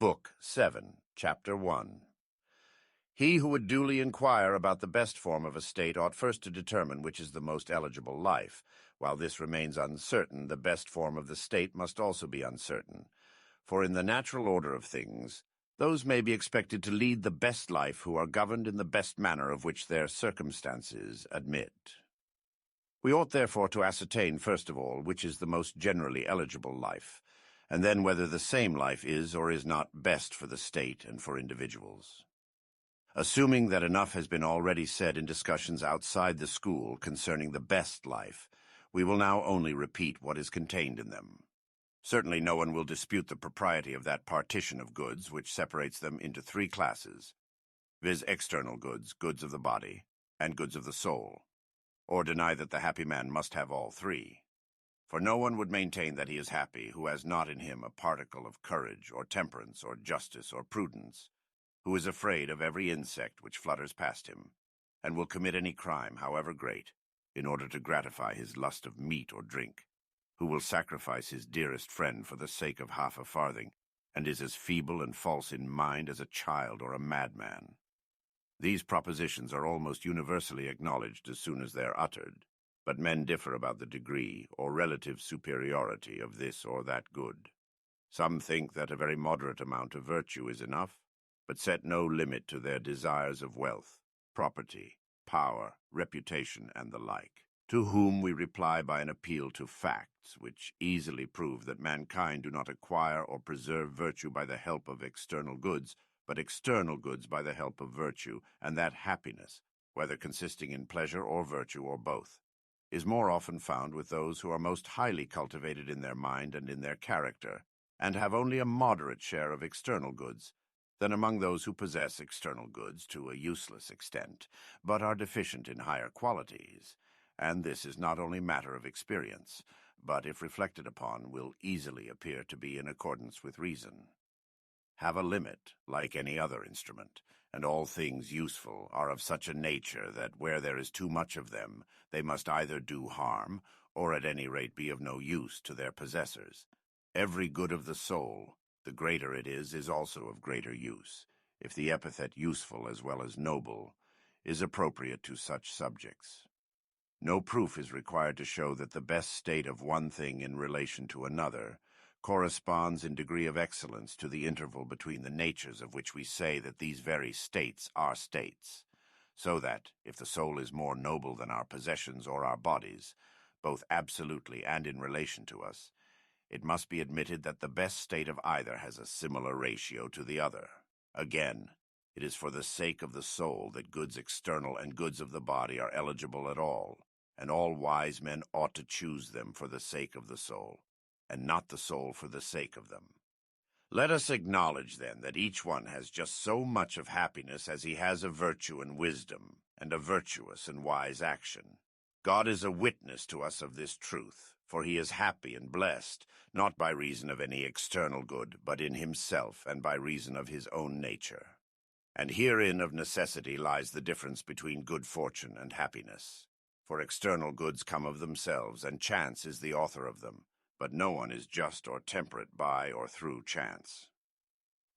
Book 7, Chapter 1. He who would duly inquire about the best form of a state ought first to determine which is the most eligible life. While this remains uncertain, the best form of the state must also be uncertain. For in the natural order of things, those may be expected to lead the best life who are governed in the best manner of which their circumstances admit. We ought therefore to ascertain, first of all, which is the most generally eligible life, and then whether the same life is or is not best for the state and for individuals. Assuming that enough has been already said in discussions outside the school concerning the best life, we will now only repeat what is contained in them. Certainly no one will dispute the propriety of that partition of goods which separates them into three classes, viz. External goods, goods of the body, and goods of the soul, or deny that the happy man must have all three. For no one would maintain that he is happy who has not in him a particle of courage, or temperance, or justice, or prudence, who is afraid of every insect which flutters past him, and will commit any crime, however great, in order to gratify his lust of meat or drink, who will sacrifice his dearest friend for the sake of half a farthing, and is as feeble and false in mind as a child or a madman. These propositions are almost universally acknowledged as soon as they are uttered, but men differ about the degree or relative superiority of this or that good. Some think that a very moderate amount of virtue is enough, but set no limit to their desires of wealth, property, power, reputation, and the like, to whom we reply by an appeal to facts, which easily prove that mankind do not acquire or preserve virtue by the help of external goods, but external goods by the help of virtue, and that happiness, whether consisting in pleasure or virtue or both, is more often found with those who are most highly cultivated in their mind and in their character, and have only a moderate share of external goods, than among those who possess external goods to a useless extent, but are deficient in higher qualities, and this is not only matter of experience, but, if reflected upon, will easily appear to be in accordance with reason. Have a limit, like any other instrument, and all things useful are of such a nature that where there is too much of them, they must either do harm, or at any rate be of no use to their possessors. Every good of the soul, the greater it is also of greater use, if the epithet useful as well as noble is appropriate to such subjects. No proof is required to show that the best state of one thing in relation to another corresponds in degree of excellence to the interval between the natures of which we say that these very states are states, so that, if the soul is more noble than our possessions or our bodies, both absolutely and in relation to us, it must be admitted that the best state of either has a similar ratio to the other. Again, it is for the sake of the soul that goods external and goods of the body are eligible at all, and all wise men ought to choose them for the sake of the soul, and not the soul for the sake of them. Let us acknowledge, then, that each one has just so much of happiness as he has of virtue and wisdom, and of virtuous and wise action. God is a witness to us of this truth, for he is happy and blessed, not by reason of any external good, but in himself, and by reason of his own nature. And herein of necessity lies the difference between good fortune and happiness. For external goods come of themselves, and chance is the author of them, but no one is just or temperate by or through chance.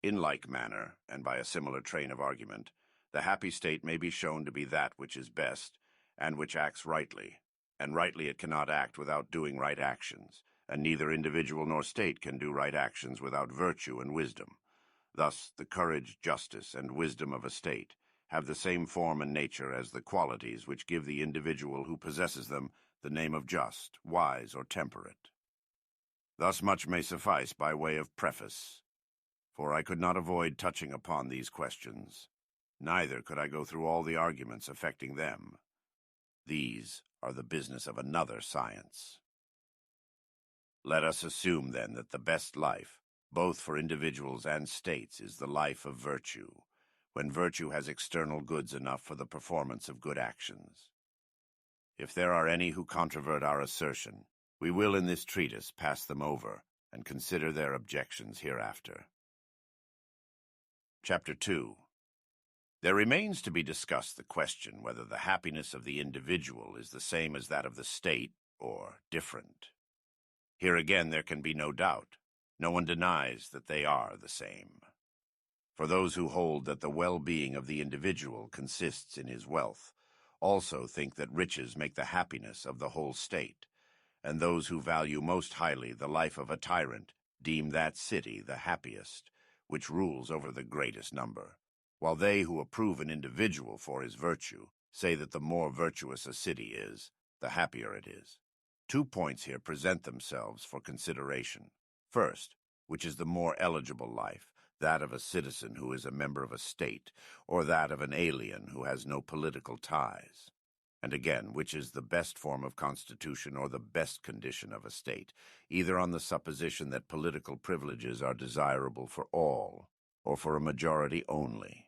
In like manner, and by a similar train of argument, the happy state may be shown to be that which is best, and which acts rightly, and rightly it cannot act without doing right actions, and neither individual nor state can do right actions without virtue and wisdom. Thus the courage, justice, and wisdom of a state have the same form and nature as the qualities which give the individual who possesses them the name of just, wise, or temperate. Thus much may suffice by way of preface, for I could not avoid touching upon these questions, neither could I go through all the arguments affecting them. These are the business of another science. Let us assume, then, that the best life, both for individuals and states, is the life of virtue, when virtue has external goods enough for the performance of good actions. If there are any who controvert our assertion, we will in this treatise pass them over and consider their objections hereafter. Chapter 2. There remains to be discussed the question whether the happiness of the individual is the same as that of the state, or different. Here again there can be no doubt. No one denies that they are the same. For those who hold that the well-being of the individual consists in his wealth also think that riches make the happiness of the whole state, and those who value most highly the life of a tyrant deem that city the happiest, which rules over the greatest number, while they who approve an individual for his virtue say that the more virtuous a city is, the happier it is. 2 points here present themselves for consideration. First, which is the more eligible life, that of a citizen who is a member of a state, or that of an alien who has no political ties? And again, which is the best form of constitution or the best condition of a state, either on the supposition that political privileges are desirable for all, or for a majority only,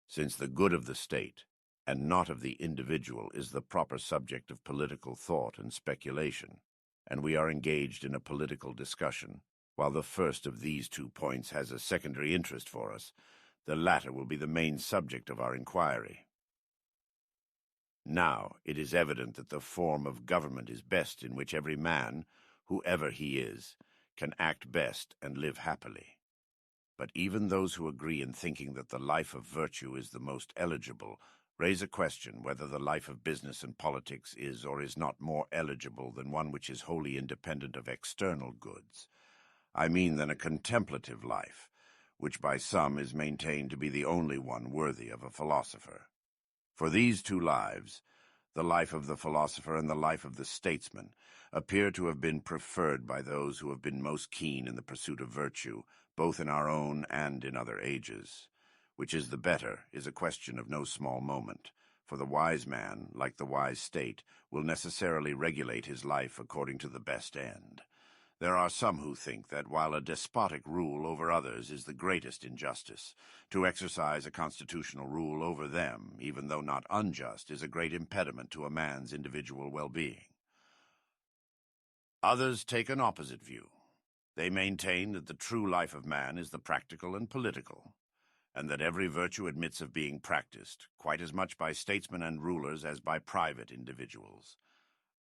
since the good of the state, and not of the individual, is the proper subject of political thought and speculation, and we are engaged in a political discussion. While the first of these 2 points has a secondary interest for us, the latter will be the main subject of our inquiry. Now, it is evident that the form of government is best in which every man, whoever he is, can act best and live happily. But even those who agree in thinking that the life of virtue is the most eligible raise a question whether the life of business and politics is or is not more eligible than one which is wholly independent of external goods. I mean than a contemplative life, which by some is maintained to be the only one worthy of a philosopher. For these 2 lives, the life of the philosopher and the life of the statesman, appear to have been preferred by those who have been most keen in the pursuit of virtue, both in our own and in other ages. Which is the better is a question of no small moment, for the wise man, like the wise state, will necessarily regulate his life according to the best end. There are some who think that while a despotic rule over others is the greatest injustice, to exercise a constitutional rule over them, even though not unjust, is a great impediment to a man's individual well-being. Others take an opposite view. They maintain that the true life of man is the practical and political, and that every virtue admits of being practiced, quite as much by statesmen and rulers as by private individuals.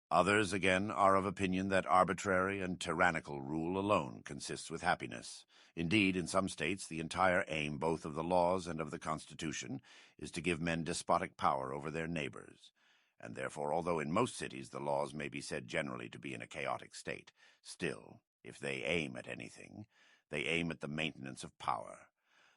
Others, again, are of opinion that arbitrary and tyrannical rule alone consists with happiness. Indeed, in some states, the entire aim both of the laws and of the Constitution is to give men despotic power over their neighbors. And therefore, although in most cities the laws may be said generally to be in a chaotic state, still, if they aim at anything, they aim at the maintenance of power.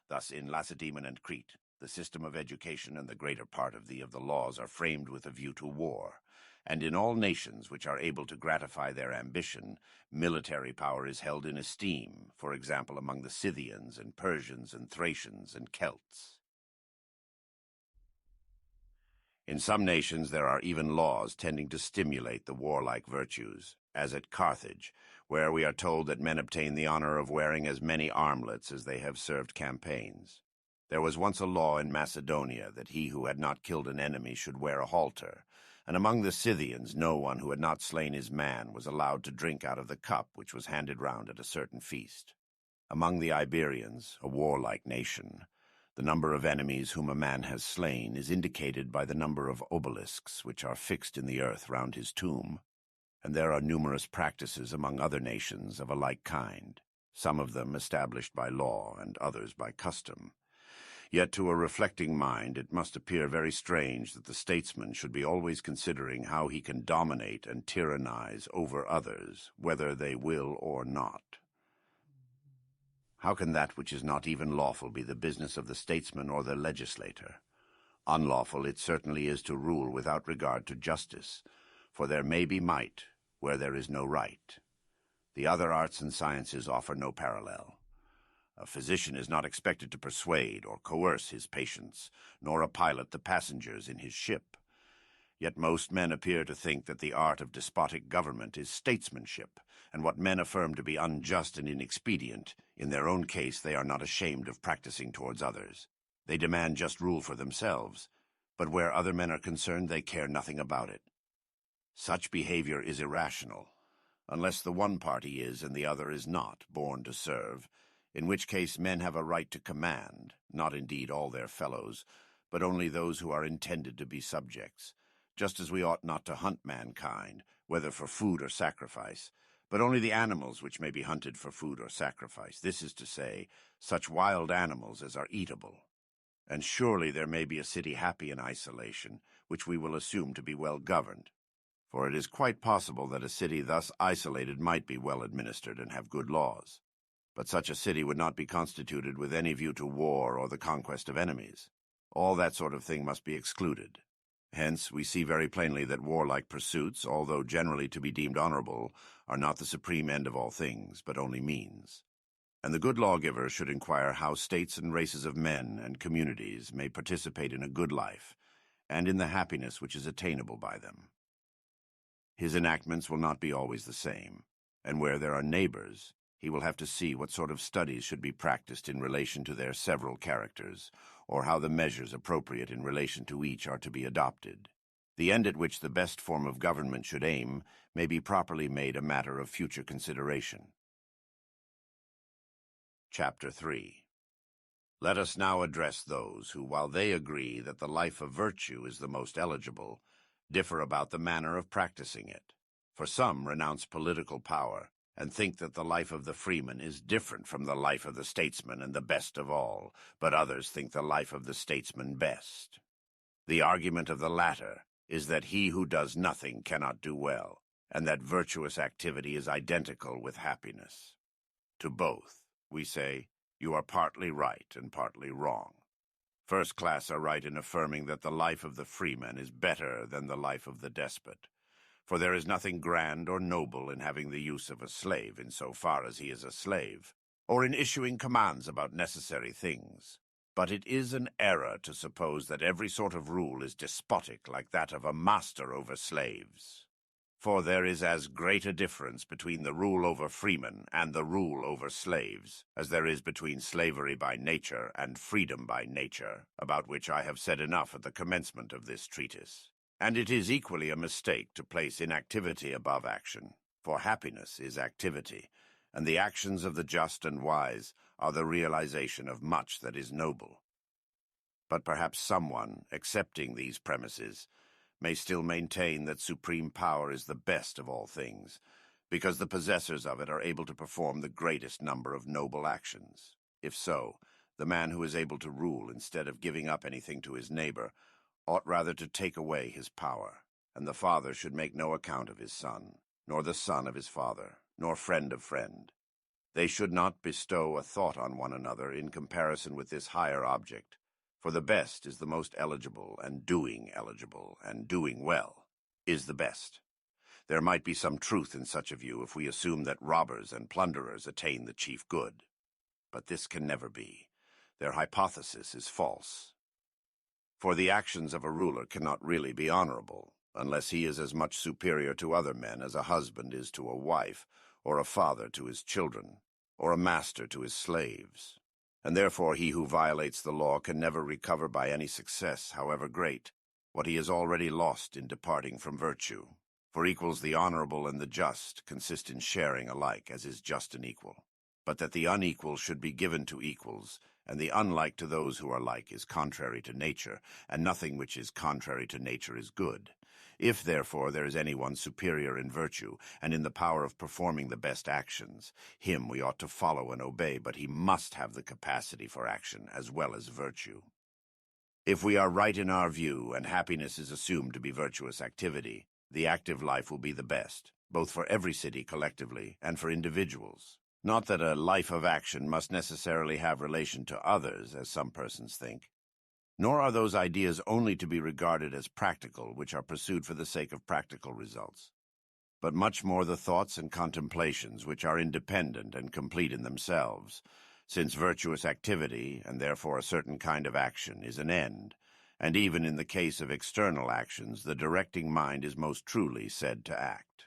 Thus, in Lacedaemon and Crete, the system of education and the greater part of the laws are framed with a view to war. And in all nations which are able to gratify their ambition, military power is held in esteem, for example among the Scythians and Persians and Thracians and Celts. In some nations there are even laws tending to stimulate the warlike virtues, as at Carthage, where we are told that men obtain the honor of wearing as many armlets as they have served campaigns. There was once a law in Macedonia that he who had not killed an enemy should wear a halter, and among the Scythians no one who had not slain his man was allowed to drink out of the cup which was handed round at a certain feast. Among the Iberians, a warlike nation, the number of enemies whom a man has slain is indicated by the number of obelisks which are fixed in the earth round his tomb, and there are numerous practices among other nations of a like kind, some of them established by law and others by custom. Yet to a reflecting mind it must appear very strange that the statesman should be always considering how he can dominate and tyrannize over others, whether they will or not. How can that which is not even lawful be the business of the statesman or the legislator? Unlawful it certainly is to rule without regard to justice, for there may be might where there is no right. The other arts and sciences offer no parallel. A physician is not expected to persuade or coerce his patients, nor a pilot the passengers in his ship. Yet most men appear to think that the art of despotic government is statesmanship, and what men affirm to be unjust and inexpedient, in their own case they are not ashamed of practicing towards others. They demand just rule for themselves, but where other men are concerned they care nothing about it. Such behavior is irrational, unless the one party is and the other is not born to serve, in which case men have a right to command, not indeed all their fellows, but only those who are intended to be subjects, just as we ought not to hunt mankind, whether for food or sacrifice, but only the animals which may be hunted for food or sacrifice. This is to say, such wild animals as are eatable. And surely there may be a city happy in isolation, which we will assume to be well governed. For it is quite possible that a city thus isolated might be well administered and have good laws. But such a city would not be constituted with any view to war or the conquest of enemies. All that sort of thing must be excluded. Hence, we see very plainly that warlike pursuits, although generally to be deemed honorable, are not the supreme end of all things, but only means. And the good lawgiver should inquire how states and races of men and communities may participate in a good life, and in the happiness which is attainable by them. His enactments will not be always the same, and where there are neighbors, he will have to see what sort of studies should be practiced in relation to their several characters, or how the measures appropriate in relation to each are to be adopted. The end at which the best form of government should aim may be properly made a matter of future consideration. Chapter 3. Let us now address those who, while they agree that the life of virtue is the most eligible, differ about the manner of practicing it. For some renounce political power, and think that the life of the freeman is different from the life of the statesman and the best of all, but others think the life of the statesman best. The argument of the latter is that he who does nothing cannot do well, and that virtuous activity is identical with happiness. To both, we say, you are partly right and partly wrong. First class are right in affirming that the life of the freeman is better than the life of the despot, for there is nothing grand or noble in having the use of a slave in so far as he is a slave, or in issuing commands about necessary things. But it is an error to suppose that every sort of rule is despotic like that of a master over slaves. For there is as great a difference between the rule over freemen and the rule over slaves as there is between slavery by nature and freedom by nature, about which I have said enough at the commencement of this treatise. And it is equally a mistake to place inactivity above action, for happiness is activity, and the actions of the just and wise are the realization of much that is noble. But perhaps someone, accepting these premises, may still maintain that supreme power is the best of all things, because the possessors of it are able to perform the greatest number of noble actions. If so, the man who is able to rule instead of giving up anything to his neighbor ought rather to take away his power, and the father should make no account of his son, nor the son of his father, nor friend of friend. They should not bestow a thought on one another in comparison with this higher object, for the best is the most eligible, and doing well is the best. There might be some truth in such a view if we assume that robbers and plunderers attain the chief good. But this can never be. Their hypothesis is false. For the actions of a ruler cannot really be honorable, unless he is as much superior to other men as a husband is to a wife, or a father to his children, or a master to his slaves. And therefore he who violates the law can never recover by any success, however great, what he has already lost in departing from virtue. For equals the honorable and the just consist in sharing alike, as is just and equal. But that the unequal should be given to equals, and the unlike to those who are like, is contrary to nature, and nothing which is contrary to nature is good. If, therefore, there is any one superior in virtue, and in the power of performing the best actions, him we ought to follow and obey, but he must have the capacity for action as well as virtue. If we are right in our view, and happiness is assumed to be virtuous activity, the active life will be the best, both for every city collectively and for individuals. Not that a life of action must necessarily have relation to others, as some persons think. Nor are those ideas only to be regarded as practical which are pursued for the sake of practical results, but much more the thoughts and contemplations which are independent and complete in themselves, since virtuous activity, and therefore a certain kind of action, is an end, and even in the case of external actions the directing mind is most truly said to act.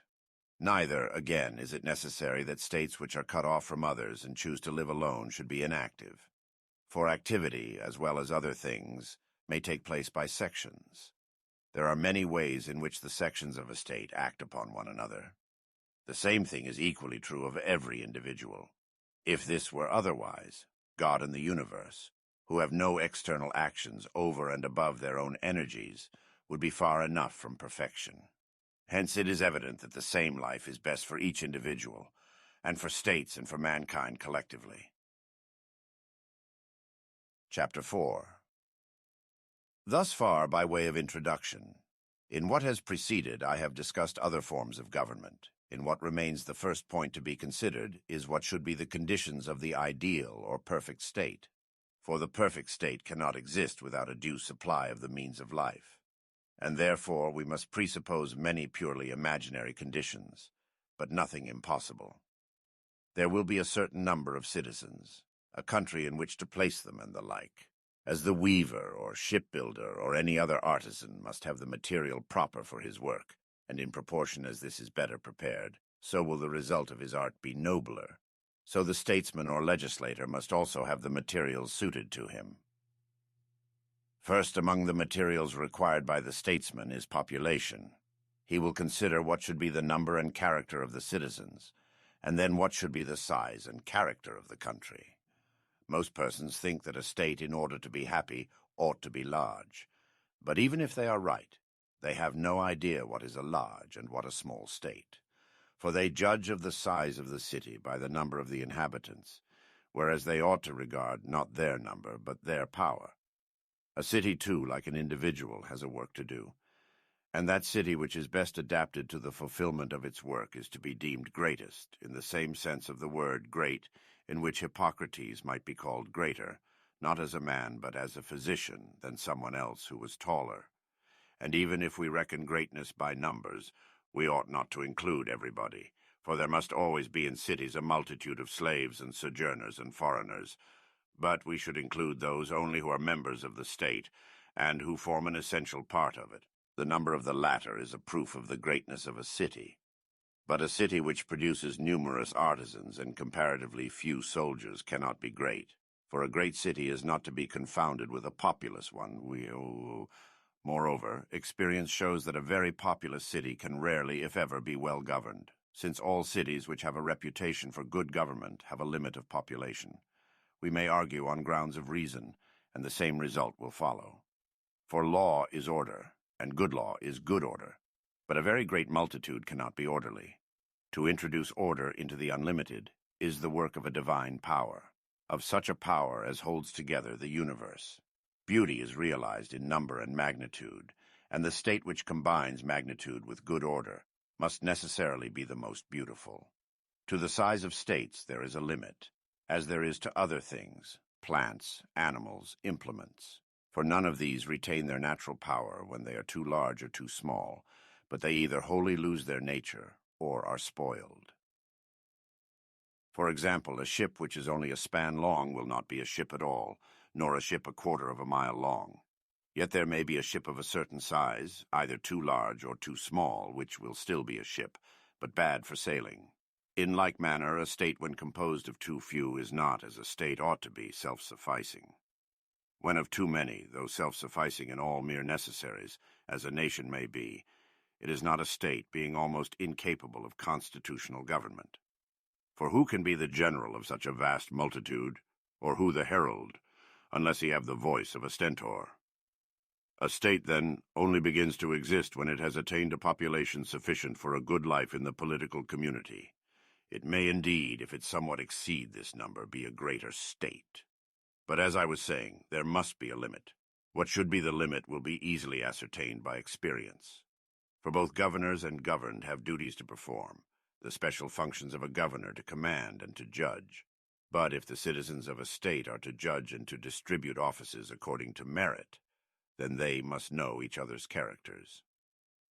Neither, again, is it necessary that states which are cut off from others and choose to live alone should be inactive. For activity, as well as other things, may take place by sections. There are many ways in which the sections of a state act upon one another. The same thing is equally true of every individual. If this were otherwise, God and the universe, who have no external actions over and above their own energies, would be far enough from perfection. Hence it is evident that the same life is best for each individual, and for states and for mankind collectively. Chapter 4. Thus far by way of introduction. In what has preceded, I have discussed other forms of government. In what remains the first point to be considered is what should be the conditions of the ideal or perfect state. For the perfect state cannot exist without a due supply of the means of life, and therefore we must presuppose many purely imaginary conditions, but nothing impossible. There will be a certain number of citizens, a country in which to place them, and the like. As the weaver or shipbuilder or any other artisan must have the material proper for his work, and in proportion as this is better prepared, so will the result of his art be nobler. So the statesman or legislator must also have the materials suited to him. First among the materials required by the statesman is population. He will consider what should be the number and character of the citizens, and then what should be the size and character of the country. Most persons think that a state, in order to be happy, ought to be large. But even if they are right, they have no idea what is a large and what a small state. For they judge of the size of the city by the number of the inhabitants, whereas they ought to regard not their number, but their power. A city, too, like an individual, has a work to do, and that city which is best adapted to the fulfillment of its work is to be deemed greatest, in the same sense of the word great, in which Hippocrates might be called greater, not as a man but as a physician, than someone else who was taller. And even if we reckon greatness by numbers, we ought not to include everybody, for there must always be in cities a multitude of slaves and sojourners and foreigners, but we should include those only who are members of the state, and who form an essential part of it. The number of the latter is a proof of the greatness of a city. But a city which produces numerous artisans and comparatively few soldiers cannot be great, for a great city is not to be confounded with a populous one. Moreover, experience shows that a very populous city can rarely, if ever, be well governed, since all cities which have a reputation for good government have a limit of population. We may argue on grounds of reason, and the same result will follow. For law is order, and good law is good order. But a very great multitude cannot be orderly. To introduce order into the unlimited is the work of a divine power, of such a power as holds together the universe. Beauty is realized in number and magnitude, and the state which combines magnitude with good order must necessarily be the most beautiful. To the size of states there is a limit, as there is to other things, plants, animals, implements. For none of these retain their natural power when they are too large or too small, but they either wholly lose their nature or are spoiled. For example, a ship which is only a span long will not be a ship at all, nor a ship a quarter of a mile long. Yet there may be a ship of a certain size, either too large or too small, which will still be a ship, but bad for sailing. In like manner, a state when composed of too few is not, as a state ought to be, self-sufficing. When of too many, though self-sufficing in all mere necessaries, as a nation may be, it is not a state, being almost incapable of constitutional government. For who can be the general of such a vast multitude, or who the herald, unless he have the voice of a stentor? A state, then, only begins to exist when it has attained a population sufficient for a good life in the political community. It may indeed, if it somewhat exceed this number, be a greater state. But as I was saying, there must be a limit. What should be the limit will be easily ascertained by experience. For both governors and governed have duties to perform, the special functions of a governor to command and to judge. But if the citizens of a state are to judge and to distribute offices according to merit, then they must know each other's characters.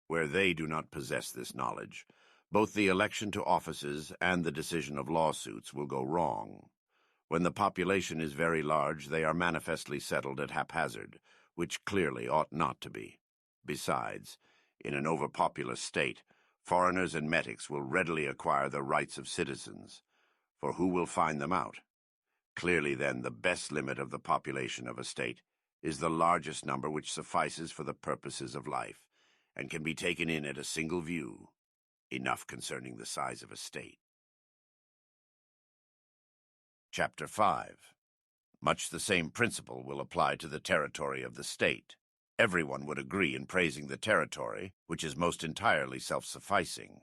Where they do not possess this knowledge, both the election to offices and the decision of lawsuits will go wrong. When the population is very large, they are manifestly settled at haphazard, which clearly ought not to be. Besides, in an overpopulous state, foreigners and metics will readily acquire the rights of citizens, for who will find them out? Clearly, then, the best limit of the population of a state is the largest number which suffices for the purposes of life, and can be taken in at a single view. Enough concerning the size of a state. Chapter 5. Much the same principle will apply to the territory of the state. Everyone would agree in praising the territory, which is most entirely self-sufficing.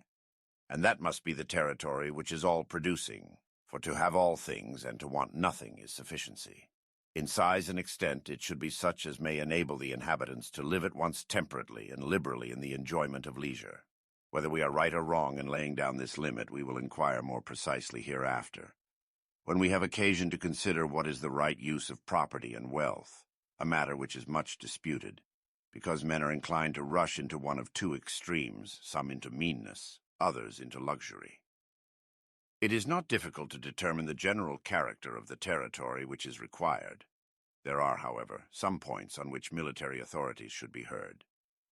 And that must be the territory which is all-producing, for to have all things and to want nothing is sufficiency. In size and extent it should be such as may enable the inhabitants to live at once temperately and liberally in the enjoyment of leisure. Whether we are right or wrong in laying down this limit we will inquire more precisely hereafter, when we have occasion to consider what is the right use of property and wealth, a matter which is much disputed, because men are inclined to rush into one of two extremes, some into meanness, others into luxury. It is not difficult to determine the general character of the territory which is required. There are, however, some points on which military authorities should be heard.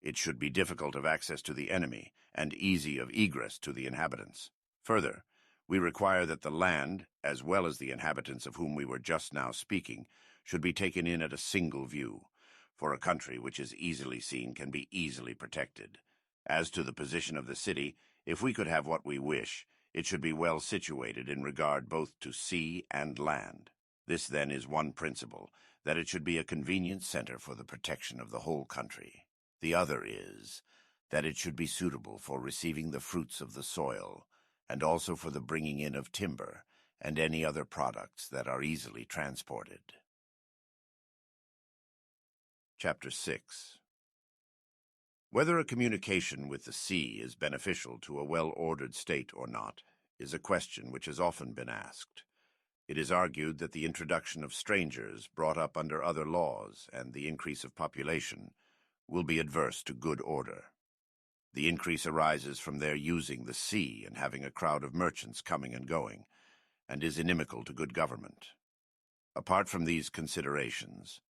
It should be difficult of access to the enemy, and easy of egress to the inhabitants. Further, we require that the land, as well as the inhabitants of whom we were just now speaking, should be taken in at a single view, for a country which is easily seen can be easily protected. As to the position of the city, if we could have what we wish, it should be well situated in regard both to sea and land. This, then, is one principle, that it should be a convenient center for the protection of the whole country. The other is that it should be suitable for receiving the fruits of the soil, and also for the bringing in of timber and any other products that are easily transported. Chapter 6. Whether a communication with the sea is beneficial to a well-ordered state or not is a question which has often been asked. It is argued that the introduction of strangers brought up under other laws and the increase of population will be adverse to good order. The increase arises from their using the sea and having a crowd of merchants coming and going, and is inimical to good government. Apart from these considerations,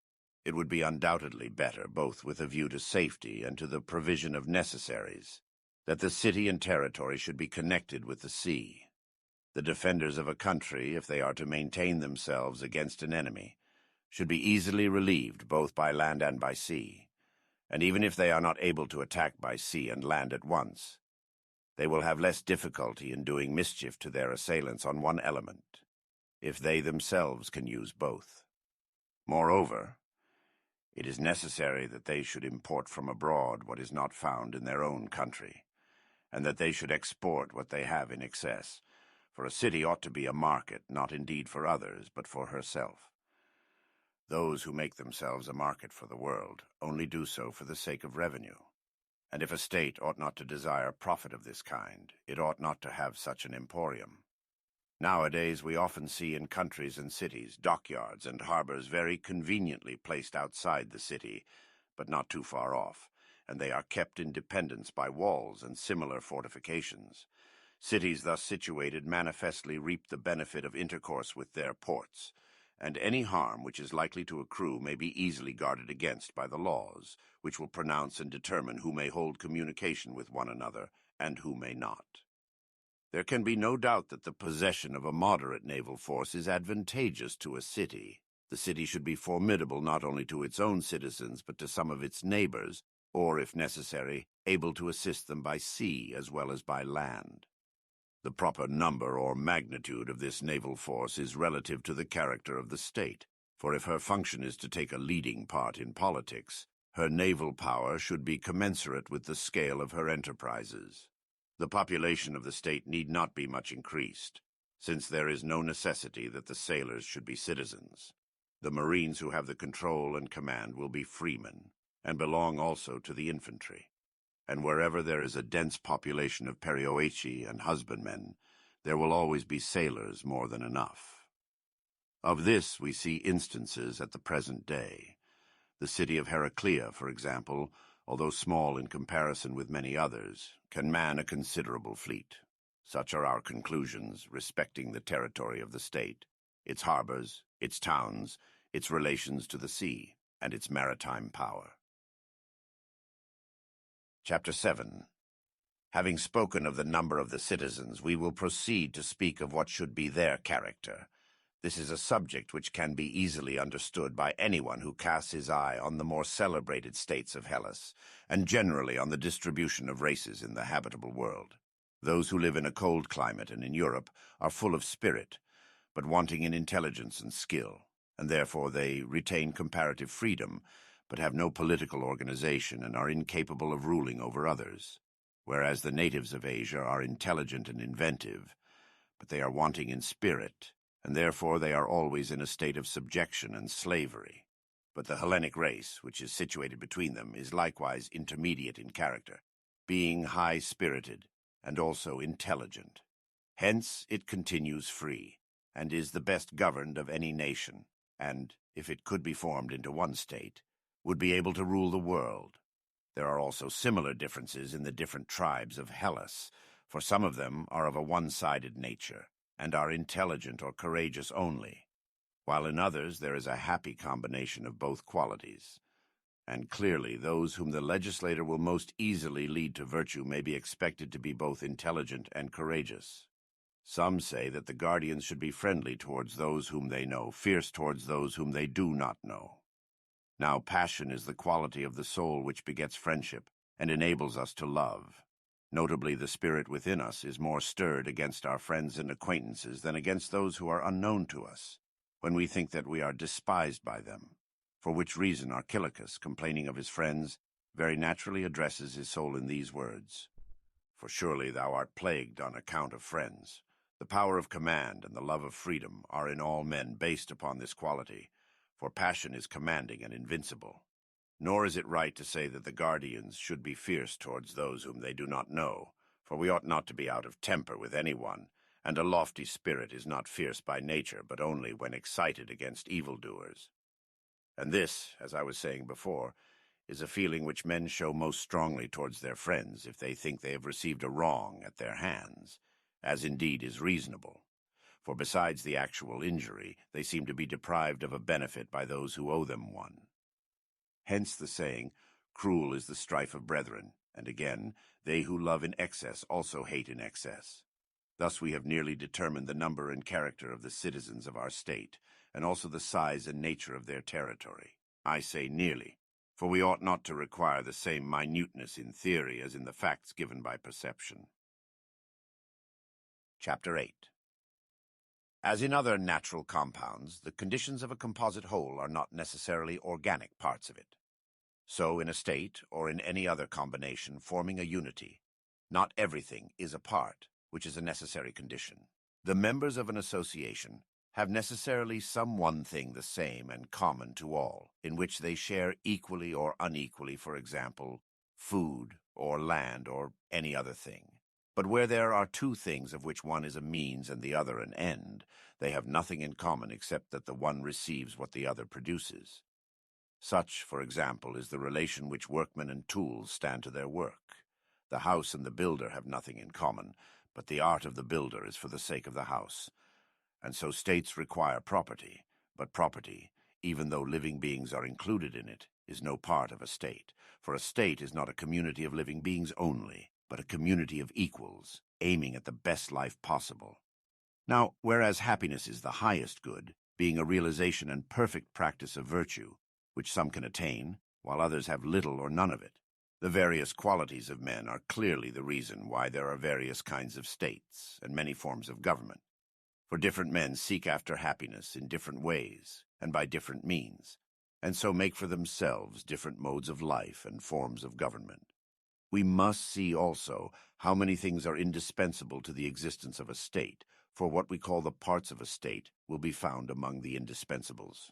it would be undoubtedly better, both with a view to safety and to the provision of necessaries, that the city and territory should be connected with the sea. The defenders of a country, if they are to maintain themselves against an enemy, should be easily relieved both by land and by sea. And even if they are not able to attack by sea and land at once, they will have less difficulty in doing mischief to their assailants on one element, if they themselves can use both. Moreover, it is necessary that they should import from abroad what is not found in their own country, and that they should export what they have in excess, for a city ought to be a market, not indeed for others, but for herself. Those who make themselves a market for the world only do so for the sake of revenue, and if a state ought not to desire profit of this kind, it ought not to have such an emporium. Nowadays we often see in countries and cities dockyards and harbors very conveniently placed outside the city, but not too far off, and they are kept in dependence by walls and similar fortifications. Cities thus situated manifestly reap the benefit of intercourse with their ports, and any harm which is likely to accrue may be easily guarded against by the laws, which will pronounce and determine who may hold communication with one another, and who may not. There can be no doubt that the possession of a moderate naval force is advantageous to a city. The city should be formidable not only to its own citizens, but to some of its neighbors, or, if necessary, able to assist them by sea as well as by land. The proper number or magnitude of this naval force is relative to the character of the state, for if her function is to take a leading part in politics, her naval power should be commensurate with the scale of her enterprises. The population of the state need not be much increased, since there is no necessity that the sailors should be citizens. The marines who have the control and command will be freemen, and belong also to the infantry. And wherever there is a dense population of perioeci and husbandmen, there will always be sailors more than enough. Of this we see instances at the present day. The city of Heraclea, for example, although small in comparison with many others, can man a considerable fleet. Such are our conclusions respecting the territory of the state, its harbors, its towns, its relations to the sea, and its maritime power. Chapter 7. Having spoken of the number of the citizens, we will proceed to speak of what should be their character. This is a subject which can be easily understood by anyone who casts his eye on the more celebrated states of Hellas, and generally on the distribution of races in the habitable world. Those who live in a cold climate and in Europe are full of spirit, but wanting in intelligence and skill, and therefore they retain comparative freedom, but have no political organization and are incapable of ruling over others, whereas the natives of Asia are intelligent and inventive, but they are wanting in spirit, and therefore they are always in a state of subjection and slavery. But the Hellenic race, which is situated between them, is likewise intermediate in character, being high-spirited and also intelligent. Hence it continues free, and is the best governed of any nation, and, if it could be formed into one state, would be able to rule the world. There are also similar differences in the different tribes of Hellas, for some of them are of a one-sided nature, and are intelligent or courageous only, while in others there is a happy combination of both qualities. And clearly those whom the legislator will most easily lead to virtue may be expected to be both intelligent and courageous. Some say that the guardians should be friendly towards those whom they know, fierce towards those whom they do not know. Now passion is the quality of the soul which begets friendship, and enables us to love. Notably, the spirit within us is more stirred against our friends and acquaintances than against those who are unknown to us, when we think that we are despised by them. For which reason Archilochus, complaining of his friends, very naturally addresses his soul in these words: For surely thou art plagued on account of friends. The power of command and the love of freedom are in all men based upon this quality, for passion is commanding and invincible. Nor is it right to say that the guardians should be fierce towards those whom they do not know, for we ought not to be out of temper with anyone, and a lofty spirit is not fierce by nature, but only when excited against evildoers. And this, as I was saying before, is a feeling which men show most strongly towards their friends if they think they have received a wrong at their hands, as indeed is reasonable. For besides the actual injury, they seem to be deprived of a benefit by those who owe them one. Hence the saying, cruel is the strife of brethren, and again, they who love in excess also hate in excess. Thus we have nearly determined the number and character of the citizens of our state, and also the size and nature of their territory. I say nearly, for we ought not to require the same minuteness in theory as in the facts given by perception. Chapter 8. As in other natural compounds, the conditions of a composite whole are not necessarily organic parts of it. So in a state, or in any other combination forming a unity, not everything is a part, which is a necessary condition. The members of an association have necessarily some one thing the same and common to all, in which they share equally or unequally, for example, food or land or any other thing. But where there are two things of which one is a means and the other an end, they have nothing in common except that the one receives what the other produces. Such, for example, is the relation which workmen and tools stand to their work. The house and the builder have nothing in common, but the art of the builder is for the sake of the house. And so states require property, but property, even though living beings are included in it, is no part of a state, for a state is not a community of living beings only, but a community of equals, aiming at the best life possible. Now, whereas happiness is the highest good, being a realization and perfect practice of virtue, which some can attain, while others have little or none of it, the various qualities of men are clearly the reason why there are various kinds of states and many forms of government. For different men seek after happiness in different ways and by different means, and so make for themselves different modes of life and forms of government. We must see also how many things are indispensable to the existence of a state, for what we call the parts of a state will be found among the indispensables.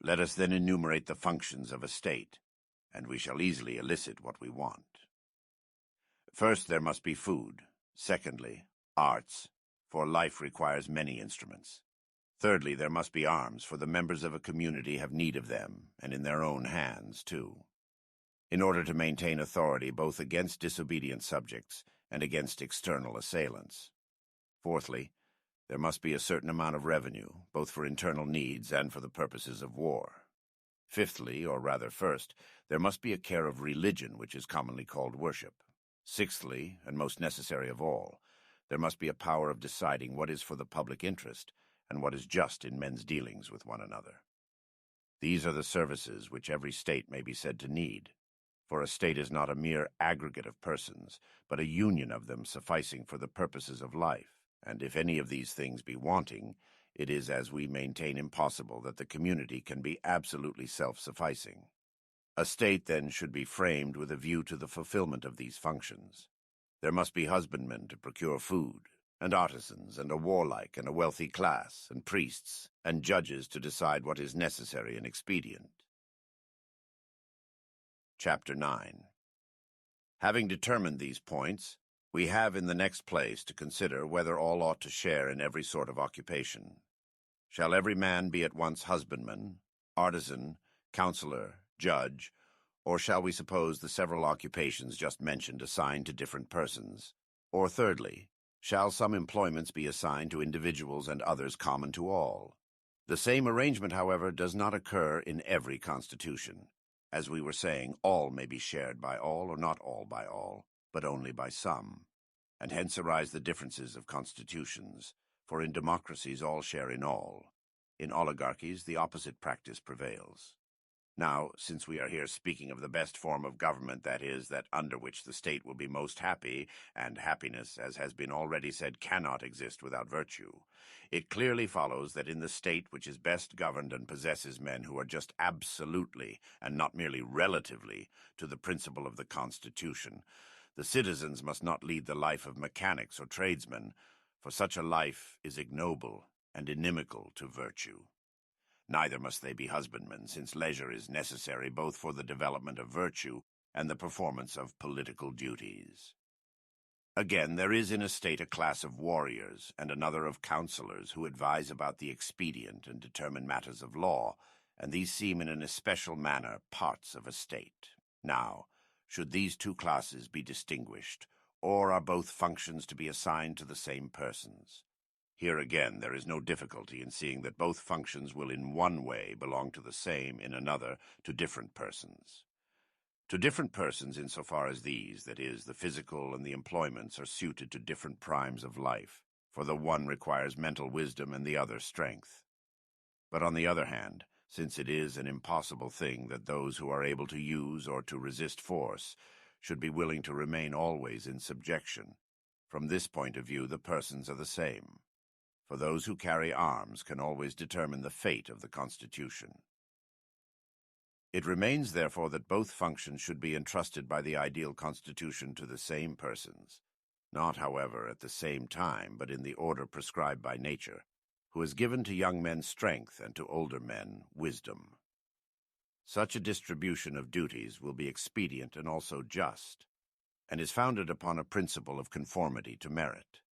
Let us then enumerate the functions of a state, and we shall easily elicit what we want. First, there must be food. Secondly, arts, for life requires many instruments. Thirdly, there must be arms, for the members of a community have need of them, and in their own hands, too, in order to maintain authority both against disobedient subjects and against external assailants. Fourthly, there must be a certain amount of revenue, both for internal needs and for the purposes of war. Fifthly, or rather first, there must be a care of religion, which is commonly called worship. Sixthly, and most necessary of all, there must be a power of deciding what is for the public interest and what is just in men's dealings with one another. These are the services which every state may be said to need, for a state is not a mere aggregate of persons, but a union of them sufficing for the purposes of life, and if any of these things be wanting, it is, as we maintain, impossible that the community can be absolutely self-sufficing. A state, then, should be framed with a view to the fulfillment of these functions. There must be husbandmen to procure food, and artisans, and a warlike and a wealthy class, and priests, and judges to decide what is necessary and expedient. Chapter 9. Having determined these points, we have in the next place to consider whether all ought to share in every sort of occupation. Shall every man be at once husbandman, artisan, counselor, judge, or shall we suppose the several occupations just mentioned assigned to different persons? Or thirdly, shall some employments be assigned to individuals and others common to all? The same arrangement, however, does not occur in every constitution. As we were saying, all may be shared by all, or not all by all, but only by some. And hence arise the differences of constitutions, for in democracies all share in all. In oligarchies the opposite practice prevails. Now, since we are here speaking of the best form of government, that is, that under which the state will be most happy, and happiness, as has been already said, cannot exist without virtue, it clearly follows that in the state which is best governed and possesses men who are just absolutely, and not merely relatively, to the principle of the Constitution, the citizens must not lead the life of mechanics or tradesmen, for such a life is ignoble and inimical to virtue. Neither must they be husbandmen, since leisure is necessary both for the development of virtue and the performance of political duties. Again, there is in a state a class of warriors and another of counselors who advise about the expedient and determine matters of law, and these seem in an especial manner parts of a state. Now, should these two classes be distinguished, or are both functions to be assigned to the same persons? Here again there is no difficulty in seeing that both functions will in one way belong to the same, in another, to different persons. To different persons insofar as these, that is, the physical and the employments, are suited to different primes of life, for the one requires mental wisdom and the other strength. But on the other hand, since it is an impossible thing that those who are able to use or to resist force should be willing to remain always in subjection, from this point of view the persons are the same. For those who carry arms can always determine the fate of the Constitution. It remains, therefore, that both functions should be entrusted by the ideal Constitution to the same persons, not, however, at the same time, but in the order prescribed by nature, who has given to young men strength and to older men wisdom. Such a distribution of duties will be expedient and also just, and is founded upon a principle of conformity to merit.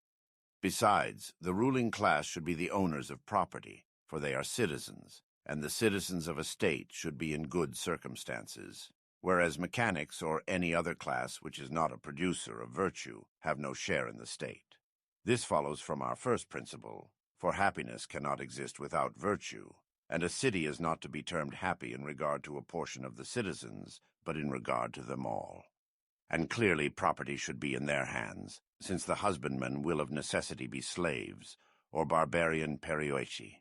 Besides, the ruling class should be the owners of property, for they are citizens, and the citizens of a state should be in good circumstances, whereas mechanics or any other class which is not a producer of virtue have no share in the state. This follows from our first principle, for happiness cannot exist without virtue, and a city is not to be termed happy in regard to a portion of the citizens, but in regard to them all. And clearly property should be in their hands, since the husbandmen will of necessity be slaves, or barbarian perioeci.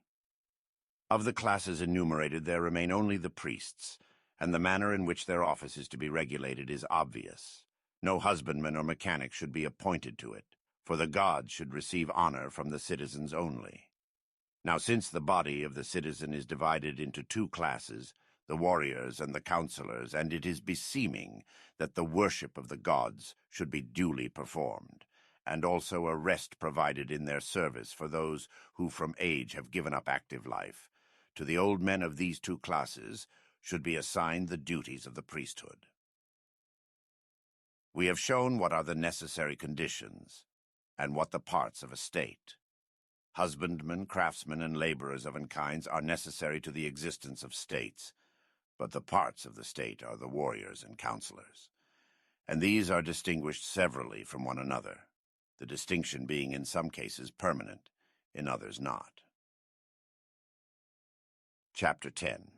Of the classes enumerated there remain only the priests, and the manner in which their office is to be regulated is obvious. No husbandman or mechanic should be appointed to it, for the gods should receive honor from the citizens only. Now, since the body of the citizen is divided into two classes, the warriors and the counselors, and it is beseeming that the worship of the gods should be duly performed, and also a rest provided in their service for those who from age have given up active life, to the old men of these two classes should be assigned the duties of the priesthood. We have shown what are the necessary conditions, and what the parts of a state. Husbandmen, craftsmen, and laborers of all kinds are necessary to the existence of states, but the parts of the state are the warriors and counselors, and these are distinguished severally from one another, the distinction being in some cases permanent, in others not. Chapter 10.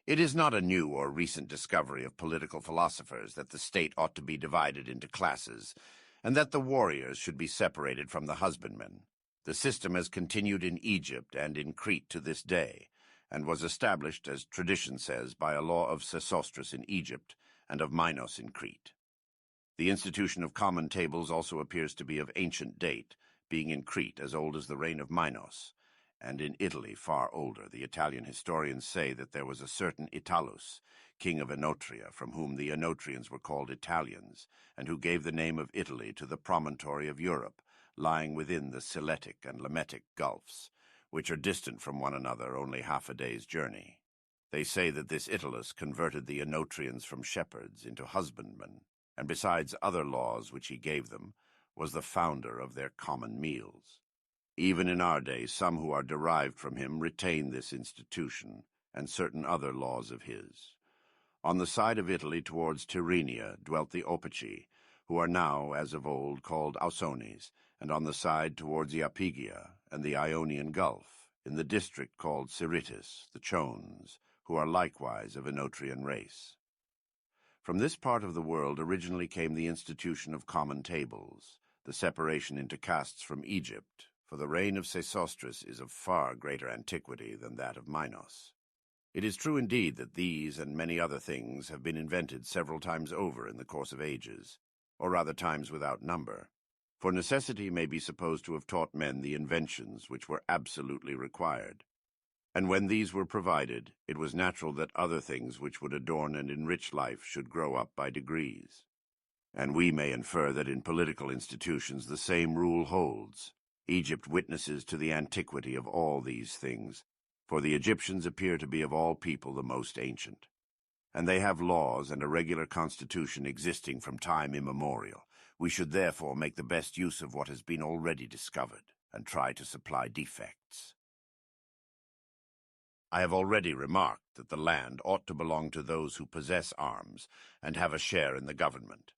It is not a new or recent discovery of political philosophers that the state ought to be divided into classes, and that the warriors should be separated from the husbandmen. The system has continued in Egypt and in Crete to this day, and was established, as tradition says, by a law of Sesostris in Egypt and of Minos in Crete. The institution of common tables also appears to be of ancient date, being in Crete as old as the reign of Minos, and in Italy far older. The Italian historians say that there was a certain Italus, king of Oenotria, from whom the Oenotrians were called Italians, and who gave the name of Italy to the promontory of Europe, lying within the Siletic and Lametic gulfs, which are distant from one another only half a day's journey. They say that this Italus converted the Oenotrians from shepherds into husbandmen, and besides other laws which he gave them, was the founder of their common meals. Even in our day, some who are derived from him retain this institution, and certain other laws of his. On the side of Italy towards Tyrrhenia dwelt the Opici, who are now, as of old, called Ausones, and on the side towards Iapygia and the Ionian Gulf, in the district called Siritis, the Chones, who are likewise of Oenotrian race. From this part of the world originally came the institution of common tables, the separation into castes from Egypt, for the reign of Sesostris is of far greater antiquity than that of Minos. It is true indeed that these and many other things have been invented several times over in the course of ages, or rather times without number, for necessity may be supposed to have taught men the inventions which were absolutely required. And when these were provided, it was natural that other things which would adorn and enrich life should grow up by degrees. And we may infer that in political institutions the same rule holds. Egypt witnesses to the antiquity of all these things, for the Egyptians appear to be of all people the most ancient. And they have laws and a regular constitution existing from time immemorial. We should therefore make the best use of what has been already discovered, and try to supply defects. I have already remarked that the land ought to belong to those who possess arms and have a share in the government,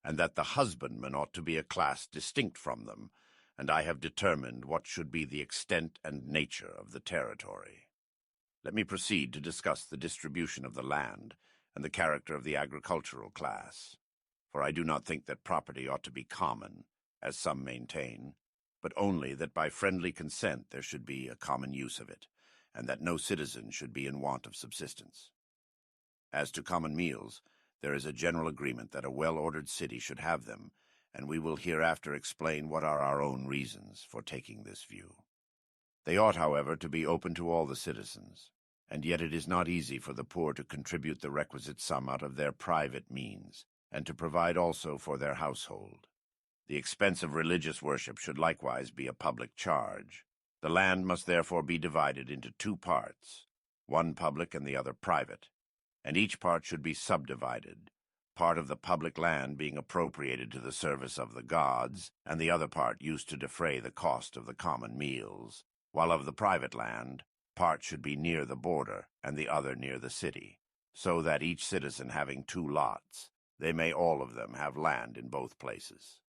and that the husbandmen ought to be a class distinct from them, and I have determined what should be the extent and nature of the territory. Let me proceed to discuss the distribution of the land and the character of the agricultural class, for I do not think that property ought to be common, as some maintain, but only that by friendly consent there should be a common use of it, and that no citizen should be in want of subsistence. As to common meals, there is a general agreement that a well-ordered city should have them, and we will hereafter explain what are our own reasons for taking this view. They ought, however, to be open to all the citizens, and yet it is not easy for the poor to contribute the requisite sum out of their private means, and to provide also for their household. The expense of religious worship should likewise be a public charge. The land must therefore be divided into two parts, one public and the other private, and each part should be subdivided, part of the public land being appropriated to the service of the gods, and the other part used to defray the cost of the common meals, while of the private land, part should be near the border, and the other near the city, so that each citizen having two lots, they may all of them have land in both places.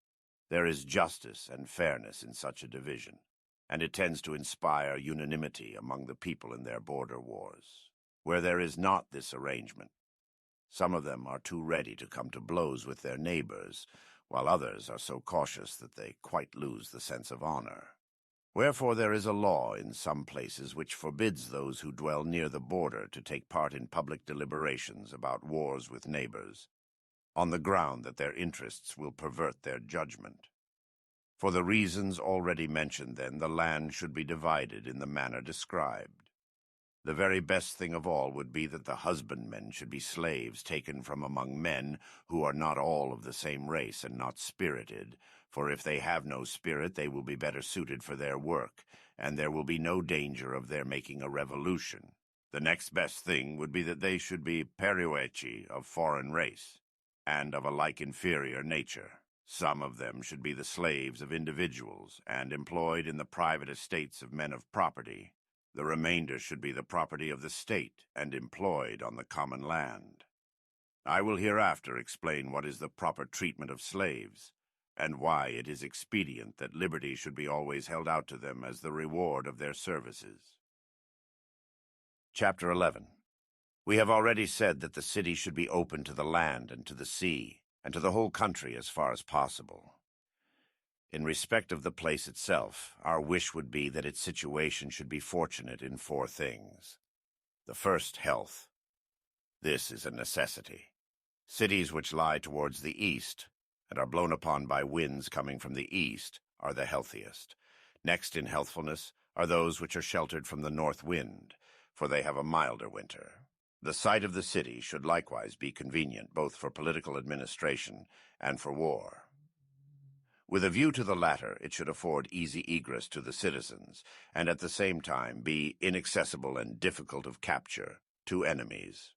There is justice and fairness in such a division, and it tends to inspire unanimity among the people in their border wars. Where there is not this arrangement, some of them are too ready to come to blows with their neighbors, while others are so cautious that they quite lose the sense of honor. Wherefore there is a law in some places which forbids those who dwell near the border to take part in public deliberations about wars with neighbors, on the ground that their interests will pervert their judgment. For the reasons already mentioned, then, the land should be divided in the manner described. The very best thing of all would be that the husbandmen should be slaves taken from among men who are not all of the same race and not spirited, for if they have no spirit they will be better suited for their work, and there will be no danger of their making a revolution. The next best thing would be that they should be periueci of foreign race, and of a like inferior nature. Some of them should be the slaves of individuals, and employed in the private estates of men of property. The remainder should be the property of the state, and employed on the common land. I will hereafter explain what is the proper treatment of slaves, and why it is expedient that liberty should be always held out to them as the reward of their services. Chapter 11. We have already said that the city should be open to the land and to the sea, and to the whole country as far as possible. In respect of the place itself, our wish would be that its situation should be fortunate in four things. The first, health. This is a necessity. Cities which lie towards the east, and are blown upon by winds coming from the east, are the healthiest. Next in healthfulness are those which are sheltered from the north wind, for they have a milder winter. The site of the city should likewise be convenient both for political administration and for war. With a view to the latter, it should afford easy egress to the citizens, and at the same time be inaccessible and difficult of capture to enemies.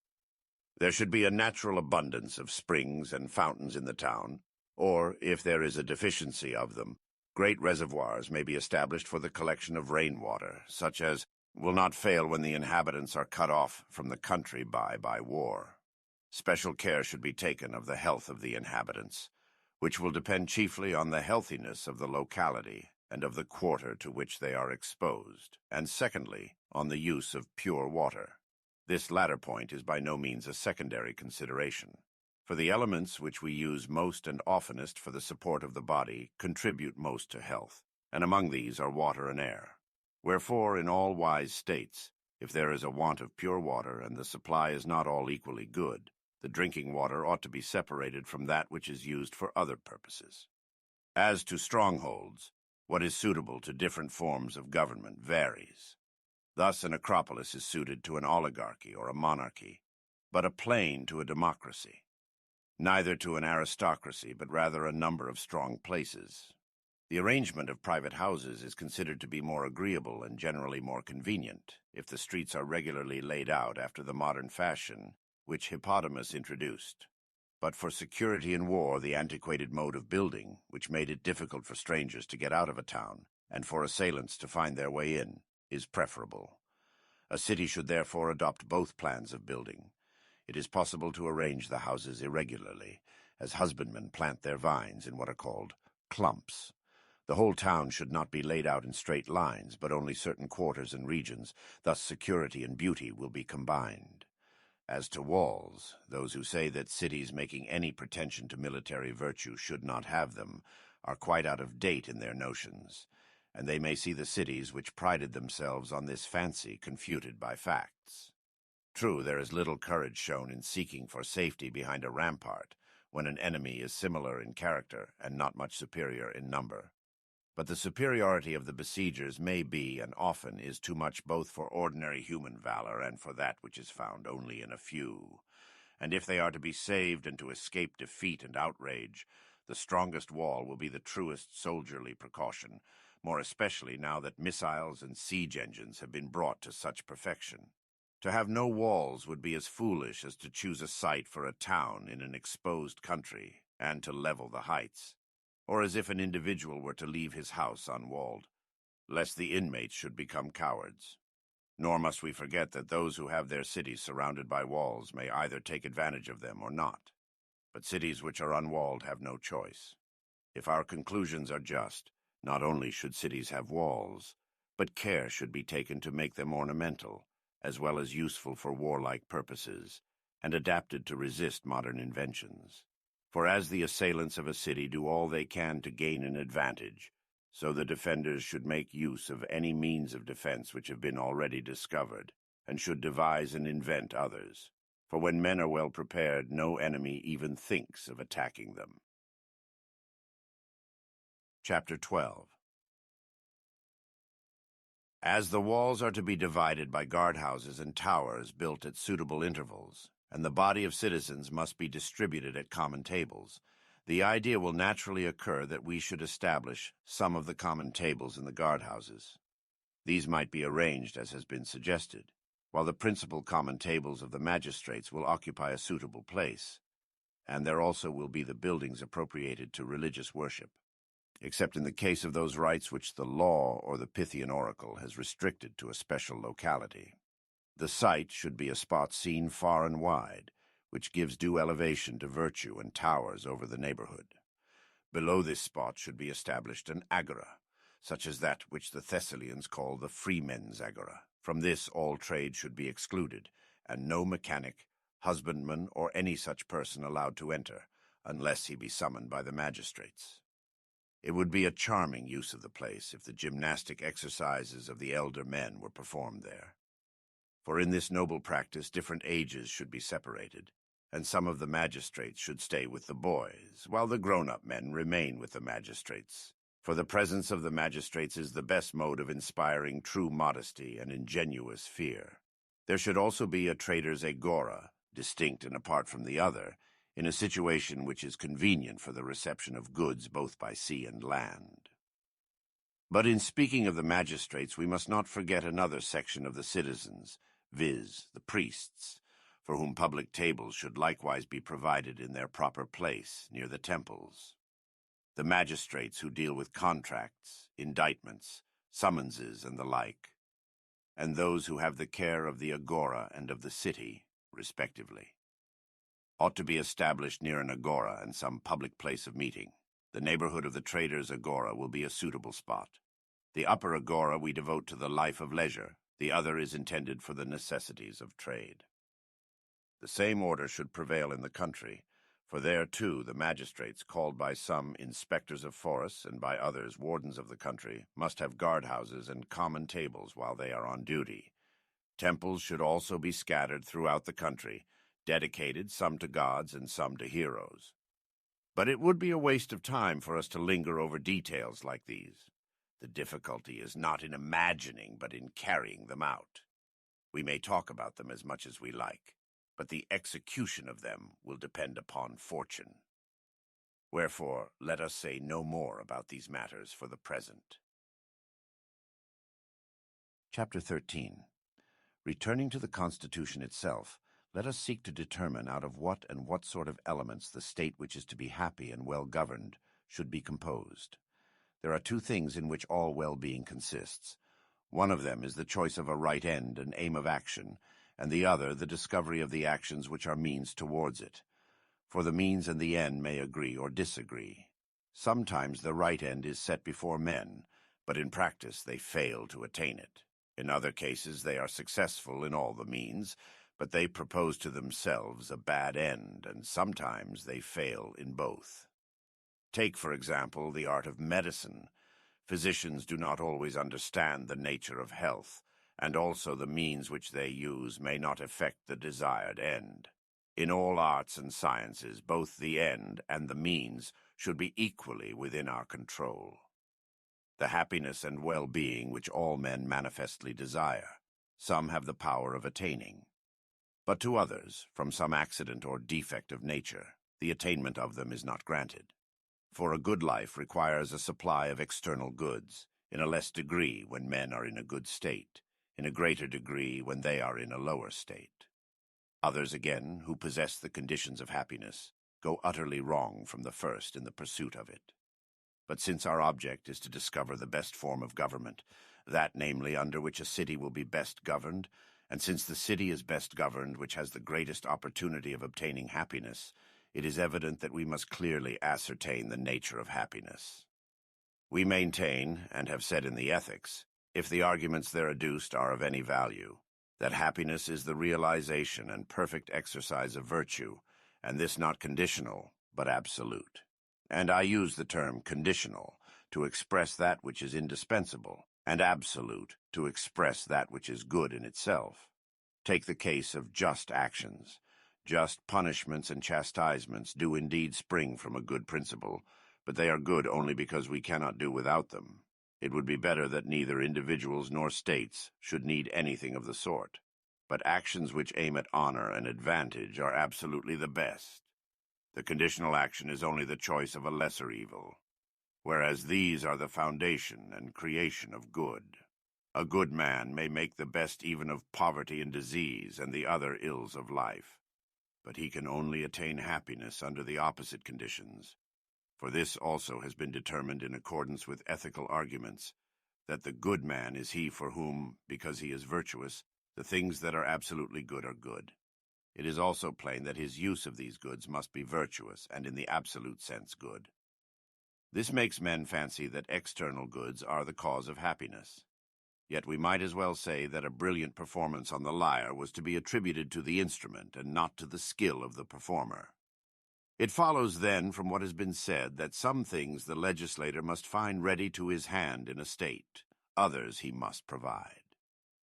There should be a natural abundance of springs and fountains in the town, or, if there is a deficiency of them, great reservoirs may be established for the collection of rainwater, such as will not fail when the inhabitants are cut off from the country by war. Special care should be taken of the health of the inhabitants, which will depend chiefly on the healthiness of the locality and of the quarter to which they are exposed, and secondly, on the use of pure water. This latter point is by no means a secondary consideration, for the elements which we use most and oftenest for the support of the body contribute most to health, and among these are water and air. Wherefore, in all wise states, if there is a want of pure water and the supply is not all equally good, the drinking water ought to be separated from that which is used for other purposes. As to strongholds, what is suitable to different forms of government varies. Thus an acropolis is suited to an oligarchy or a monarchy, but a plain to a democracy. Neither to an aristocracy, but rather a number of strong places. The arrangement of private houses is considered to be more agreeable and generally more convenient, if the streets are regularly laid out after the modern fashion which Hippodamus introduced. But for security in war, the antiquated mode of building, which made it difficult for strangers to get out of a town, and for assailants to find their way in, is preferable. A city should therefore adopt both plans of building. It is possible to arrange the houses irregularly, as husbandmen plant their vines in what are called clumps. The whole town should not be laid out in straight lines, but only certain quarters and regions, thus security and beauty will be combined. As to walls, those who say that cities making any pretension to military virtue should not have them are quite out of date in their notions, and they may see the cities which prided themselves on this fancy confuted by facts. True, there is little courage shown in seeking for safety behind a rampart, when an enemy is similar in character and not much superior in number. But the superiority of the besiegers may be, and often is, too much both for ordinary human valor and for that which is found only in a few. And if they are to be saved and to escape defeat and outrage, the strongest wall will be the truest soldierly precaution, more especially now that missiles and siege engines have been brought to such perfection. To have no walls would be as foolish as to choose a site for a town in an exposed country, and to level the heights, or as if an individual were to leave his house unwalled, lest the inmates should become cowards. Nor must we forget that those who have their cities surrounded by walls may either take advantage of them or not. But cities which are unwalled have no choice. If our conclusions are just, not only should cities have walls, but care should be taken to make them ornamental, as well as useful for warlike purposes, and adapted to resist modern inventions. For as the assailants of a city do all they can to gain an advantage, so the defenders should make use of any means of defense which have been already discovered, and should devise and invent others. For when men are well prepared, no enemy even thinks of attacking them. Chapter 12. As the walls are to be divided by guardhouses and towers built at suitable intervals, and the body of citizens must be distributed at common tables, the idea will naturally occur that we should establish some of the common tables in the guardhouses. These might be arranged as has been suggested, while the principal common tables of the magistrates will occupy a suitable place, and there also will be the buildings appropriated to religious worship, except in the case of those rites which the law or the Pythian oracle has restricted to a special locality. The site should be a spot seen far and wide, which gives due elevation to virtue and towers over the neighborhood. Below this spot should be established an agora, such as that which the Thessalians call the freemen's agora. From this all trade should be excluded, and no mechanic, husbandman, or any such person allowed to enter, unless he be summoned by the magistrates. It would be a charming use of the place if the gymnastic exercises of the elder men were performed there. For in this noble practice different ages should be separated, and some of the magistrates should stay with the boys, while the grown-up men remain with the magistrates, For the presence of the magistrates is the best mode of inspiring true modesty and ingenuous fear. There should also be a trader's agora, distinct and apart from the other, in a situation which is convenient for the reception of goods both by sea and land. But in speaking of the magistrates, we must not forget another section of the citizens, viz., the priests, for whom public tables should likewise be provided in their proper place, near the temples. The magistrates who deal with contracts, indictments, summonses, and the like, and those who have the care of the agora and of the city, respectively, ought to be established near an agora and some public place of meeting. The neighborhood of the trader's agora will be a suitable spot. The upper agora we devote to the life of leisure, the other is intended for the necessities of trade. The same order should prevail in the country, for there, too, the magistrates, called by some inspectors of forests and by others wardens of the country, must have guardhouses and common tables while they are on duty. Temples should also be scattered throughout the country, dedicated some to gods and some to heroes. But it would be a waste of time for us to linger over details like these. The difficulty is not in imagining, but in carrying them out. We may talk about them as much as we like, but the execution of them will depend upon fortune. Wherefore, let us say no more about these matters for the present. Chapter 13. Returning to the Constitution itself, let us seek to determine out of what and what sort of elements the state which is to be happy and well governed should be composed. There are two things in which all well-being consists. One of them is the choice of a right end and aim of action, and the other the discovery of the actions which are means towards it. For the means and the end may agree or disagree. Sometimes the right end is set before men, but in practice they fail to attain it. In other cases they are successful in all the means, but they propose to themselves a bad end, and sometimes they fail in both. Take, for example, the art of medicine. Physicians do not always understand the nature of health, and also the means which they use may not effect the desired end. In all arts and sciences, both the end and the means should be equally within our control. The happiness and well-being which all men manifestly desire, some have the power of attaining. But to others, from some accident or defect of nature, the attainment of them is not granted. For a good life requires a supply of external goods, in a less degree when men are in a good state, in a greater degree when they are in a lower state. Others, again, who possess the conditions of happiness, go utterly wrong from the first in the pursuit of it. But since our object is to discover the best form of government, that, namely, under which a city will be best governed, and since the city is best governed which has the greatest opportunity of obtaining happiness, it is evident that we must clearly ascertain the nature of happiness. We maintain, and have said in the Ethics, if the arguments there adduced are of any value, that happiness is the realization and perfect exercise of virtue, and this not conditional, but absolute. And I use the term conditional to express that which is indispensable, and absolute to express that which is good in itself. Take the case of just actions. Just punishments and chastisements do indeed spring from a good principle, but they are good only because we cannot do without them. It would be better that neither individuals nor states should need anything of the sort. But actions which aim at honor and advantage are absolutely the best. The conditional action is only the choice of a lesser evil, whereas these are the foundation and creation of good. A good man may make the best even of poverty and disease and the other ills of life, but he can only attain happiness under the opposite conditions. For this also has been determined in accordance with ethical arguments, that the good man is he for whom, because he is virtuous, the things that are absolutely good are good. It is also plain that his use of these goods must be virtuous and in the absolute sense good. This makes men fancy that external goods are the cause of happiness. Yet we might as well say that a brilliant performance on the lyre was to be attributed to the instrument and not to the skill of the performer. It follows then from what has been said that some things the legislator must find ready to his hand in a state, others he must provide.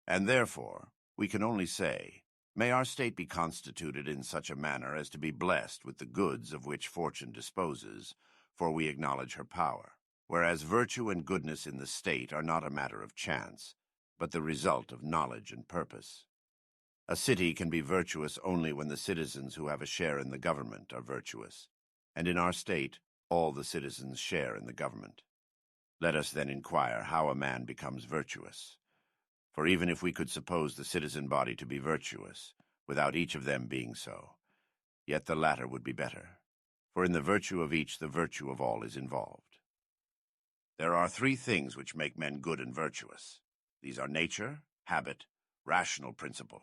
And therefore, we can only say, may our state be constituted in such a manner as to be blessed with the goods of which fortune disposes, for we acknowledge her power. whereas virtue and goodness in the state are not a matter of chance, but the result of knowledge and purpose. A city can be virtuous only when the citizens who have a share in the government are virtuous, and in our state, all the citizens share in the government. Let us then inquire how a man becomes virtuous. For even if we could suppose the citizen body to be virtuous, without each of them being so, yet the latter would be better, for in the virtue of each the virtue of all is involved. There are three things which make men good and virtuous. These are nature, habit, rational principle.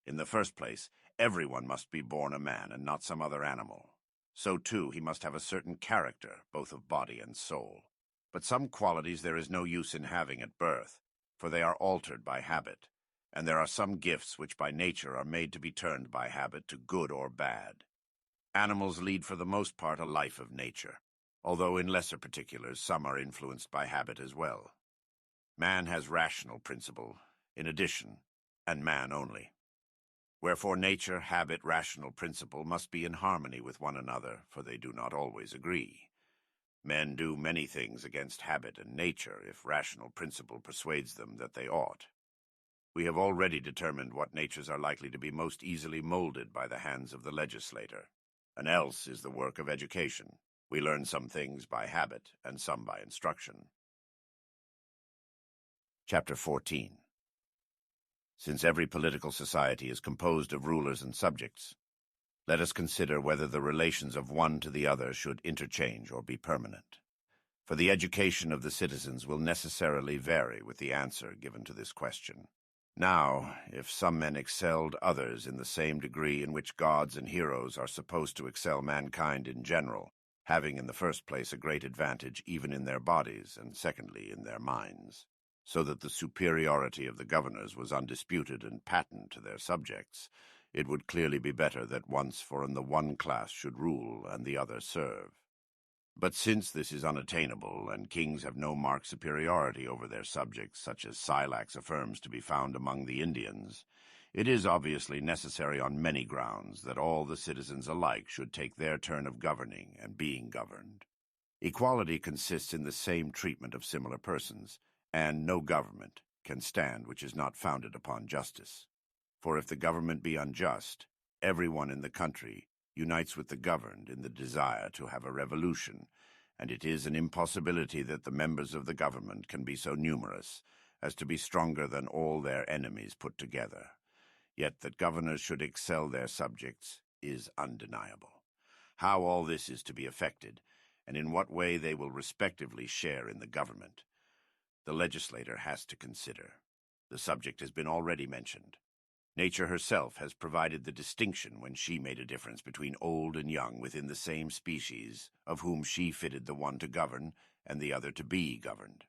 In the first place, everyone must be born a man and not some other animal. So, too, he must have a certain character, both of body and soul. But some qualities there is no use in having at birth, for they are altered by habit, and there are some gifts which by nature are made to be turned by habit to good or bad. Animals lead for the most part a life of nature, although in lesser particulars some are influenced by habit as well. Man has rational principle, in addition, and man only. Wherefore nature, habit, rational principle must be in harmony with one another, for they do not always agree. Men do many things against habit and nature if rational principle persuades them that they ought. We have already determined what natures are likely to be most easily molded by the hands of the legislator. An else is the work of education. We learn some things by habit and some by instruction. Chapter 14. Since every political society is composed of rulers and subjects, let us consider whether the relations of one to the other should interchange or be permanent. For the education of the citizens will necessarily vary with the answer given to this question. Now, if some men excelled others in the same degree in which gods and heroes are supposed to excel mankind in general, having in the first place a great advantage even in their bodies, and secondly in their minds, so that the superiority of the governors was undisputed and patent to their subjects, it would clearly be better that once for in the one class should rule and the other serve. But since this is unattainable, and kings have no marked superiority over their subjects, such as Silax affirms to be found among the Indians, it is obviously necessary on many grounds that all the citizens alike should take their turn of governing and being governed. Equality consists in the same treatment of similar persons, and no government can stand which is not founded upon justice. For if the government be unjust, everyone in the country unites with the governed in the desire to have a revolution, and it is an impossibility that the members of the government can be so numerous as to be stronger than all their enemies put together. Yet that governors should excel their subjects is undeniable. How all this is to be effected, and in what way they will respectively share in the government, the legislator has to consider. The subject has been already mentioned. Nature herself has provided the distinction when she made a difference between old and young within the same species, of whom she fitted the one to govern and the other to be governed.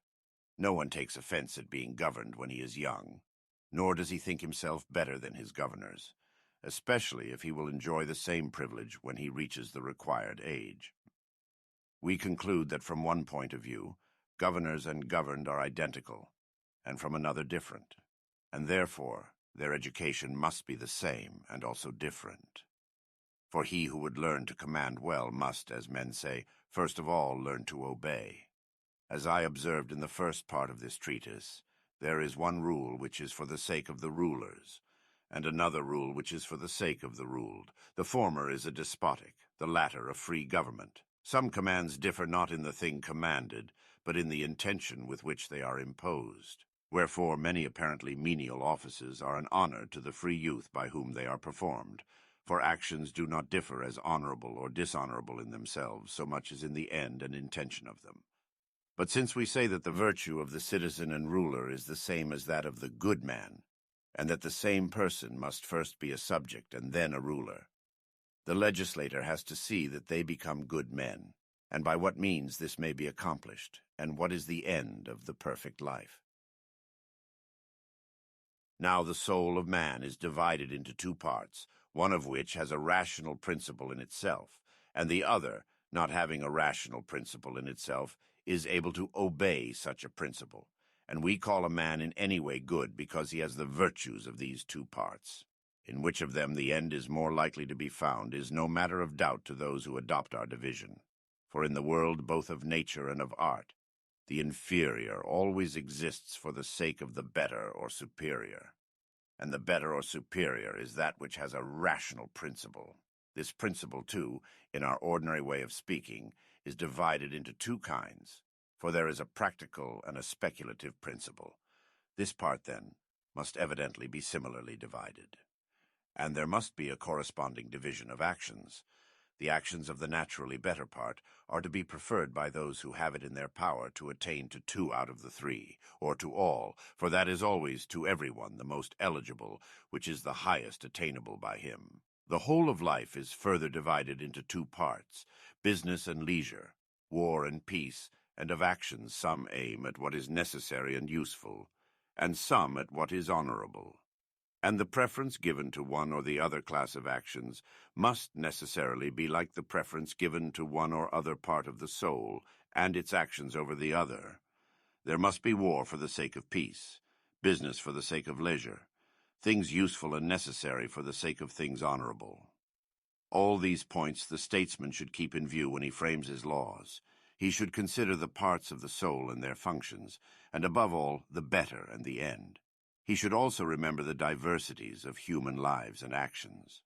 No one takes offense at being governed when he is young, nor does he think himself better than his governors, especially if he will enjoy the same privilege when he reaches the required age. We conclude that from one point of view, governors and governed are identical, and from another different, and therefore their education must be the same and also different. For he who would learn to command well must, as men say, first of all learn to obey. As I observed in the first part of this treatise, there is one rule which is for the sake of the rulers, and another rule which is for the sake of the ruled. The former is a despotic, the latter a free government. Some commands differ not in the thing commanded, but in the intention with which they are imposed. Wherefore many apparently menial offices are an honor to the free youth by whom they are performed, for actions do not differ as honorable or dishonorable in themselves so much as in the end and intention of them. But since we say that the virtue of the citizen and ruler is the same as that of the good man, and that the same person must first be a subject and then a ruler, the legislator has to see that they become good men, and by what means this may be accomplished, and what is the end of the perfect life. Now the soul of man is divided into two parts, one of which has a rational principle in itself, and the other, not having a rational principle in itself, is able to obey such a principle, and we call a man in any way good because he has the virtues of these two parts. In which of them the end is more likely to be found is no matter of doubt to those who adopt our division. For in the world both of nature and of art, The inferior always exists for the sake of the better or superior. And the better or superior is that which has a rational principle. This principle, too, in our ordinary way of speaking, is divided into two kinds, for there is a practical and a speculative principle. This part, then, must evidently be similarly divided. And there must be a corresponding division of actions. The actions of the naturally better part are to be preferred by those who have it in their power to attain to 2 out of the 3, or to all, for that is always to everyone the most eligible, which is the highest attainable by him. The whole of life is further divided into 2 parts, business and leisure, war and peace, and of actions some aim at what is necessary and useful, and some at what is honorable. And the preference given to one or the other class of actions must necessarily be like the preference given to one or other part of the soul, and its actions over the other. There must be war for the sake of peace, business for the sake of leisure, things useful and necessary for the sake of things honorable. All these points the statesman should keep in view when he frames his laws. He should consider the parts of the soul and their functions, and above all, the better and the end. He should also remember the diversities of human lives and actions.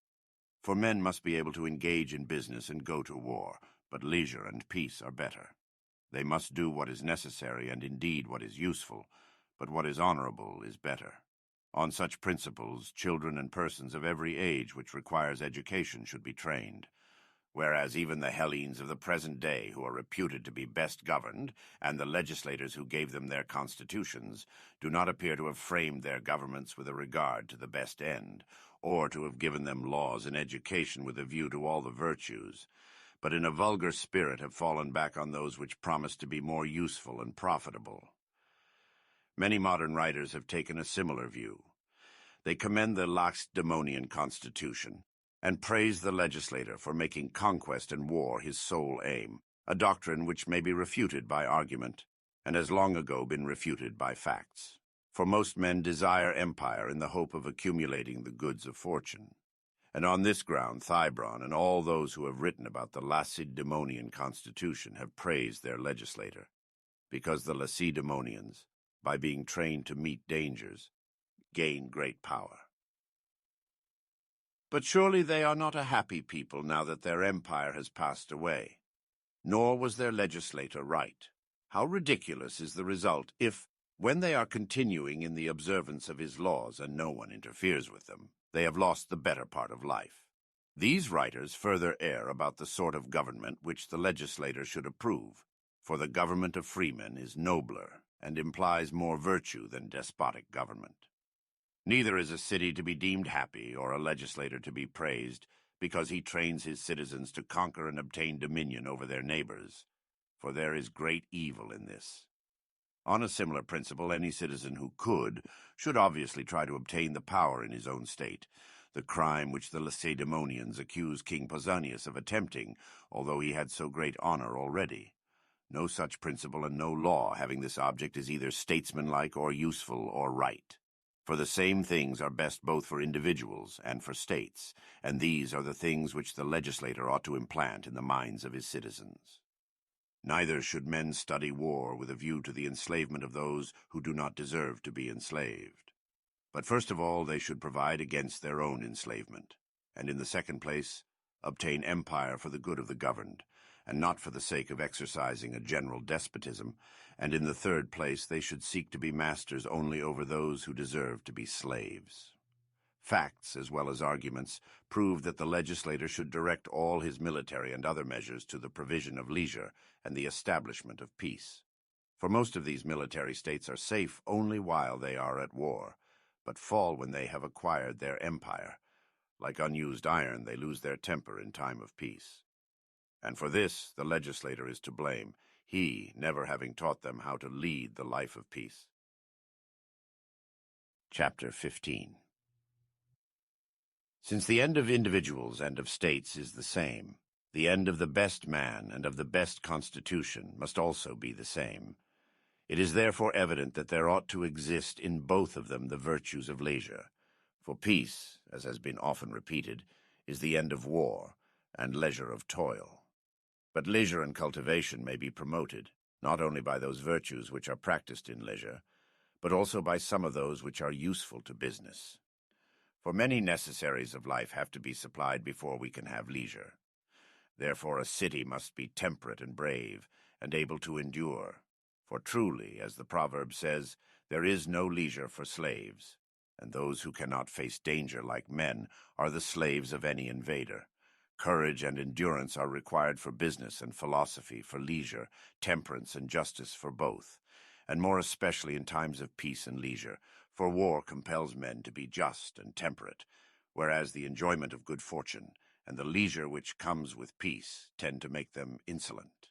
For men must be able to engage in business and go to war, but leisure and peace are better. They must do what is necessary and indeed what is useful, but what is honorable is better. On such principles, children and persons of every age which requires education should be trained. Whereas even the Hellenes of the present day, who are reputed to be best governed, and the legislators who gave them their constitutions, do not appear to have framed their governments with a regard to the best end, or to have given them laws and education with a view to all the virtues, but in a vulgar spirit have fallen back on those which promise to be more useful and profitable. Many modern writers have taken a similar view. They commend the Lacedaemonian constitution, and praise the legislator for making conquest and war his sole aim, a doctrine which may be refuted by argument, and has long ago been refuted by facts. For most men desire empire in the hope of accumulating the goods of fortune. And on this ground Thybron and all those who have written about the Lacedaemonian constitution have praised their legislator, because the Lacedaemonians, by being trained to meet dangers, gain great power. But surely they are not a happy people now that their empire has passed away. Nor was their legislator right. How ridiculous is the result if, when they are continuing in the observance of his laws and no one interferes with them, they have lost the better part of life. These writers further err about the sort of government which the legislator should approve, for the government of freemen is nobler and implies more virtue than despotic government. Neither is a city to be deemed happy or a legislator to be praised because he trains his citizens to conquer and obtain dominion over their neighbors, for there is great evil in this. On a similar principle, any citizen who could should obviously try to obtain the power in his own state, the crime which the Lacedaemonians accuse King Pausanias of attempting, although he had so great honor already. No such principle and no law having this object is either statesmanlike or useful or right. For the same things are best both for individuals and for states, and these are the things which the legislator ought to implant in the minds of his citizens. Neither should men study war with a view to the enslavement of those who do not deserve to be enslaved. But first of all they should provide against their own enslavement, and in the second place, obtain empire for the good of the governed, and not for the sake of exercising a general despotism, and in the third place they should seek to be masters only over those who deserve to be slaves. Facts, as well as arguments, prove that the legislator should direct all his military and other measures to the provision of leisure and the establishment of peace. For most of these military states are safe only while they are at war, but fall when they have acquired their empire. Like unused iron, they lose their temper in time of peace. And for this the legislator is to blame, he never having taught them how to lead the life of peace. Chapter 15. Since the end of individuals and of states is the same, the end of the best man and of the best constitution must also be the same. It is therefore evident that there ought to exist in both of them the virtues of leisure, for peace, as has been often repeated, is the end of war, and leisure of toil. But leisure and cultivation may be promoted, not only by those virtues which are practiced in leisure, but also by some of those which are useful to business. For many necessaries of life have to be supplied before we can have leisure. Therefore a city must be temperate and brave, and able to endure. For truly, as the proverb says, there is no leisure for slaves, and those who cannot face danger like men are the slaves of any invader. Courage and endurance are required for business, and philosophy for leisure, temperance and justice for both, and more especially in times of peace and leisure, for war compels men to be just and temperate, whereas the enjoyment of good fortune and the leisure which comes with peace tend to make them insolent.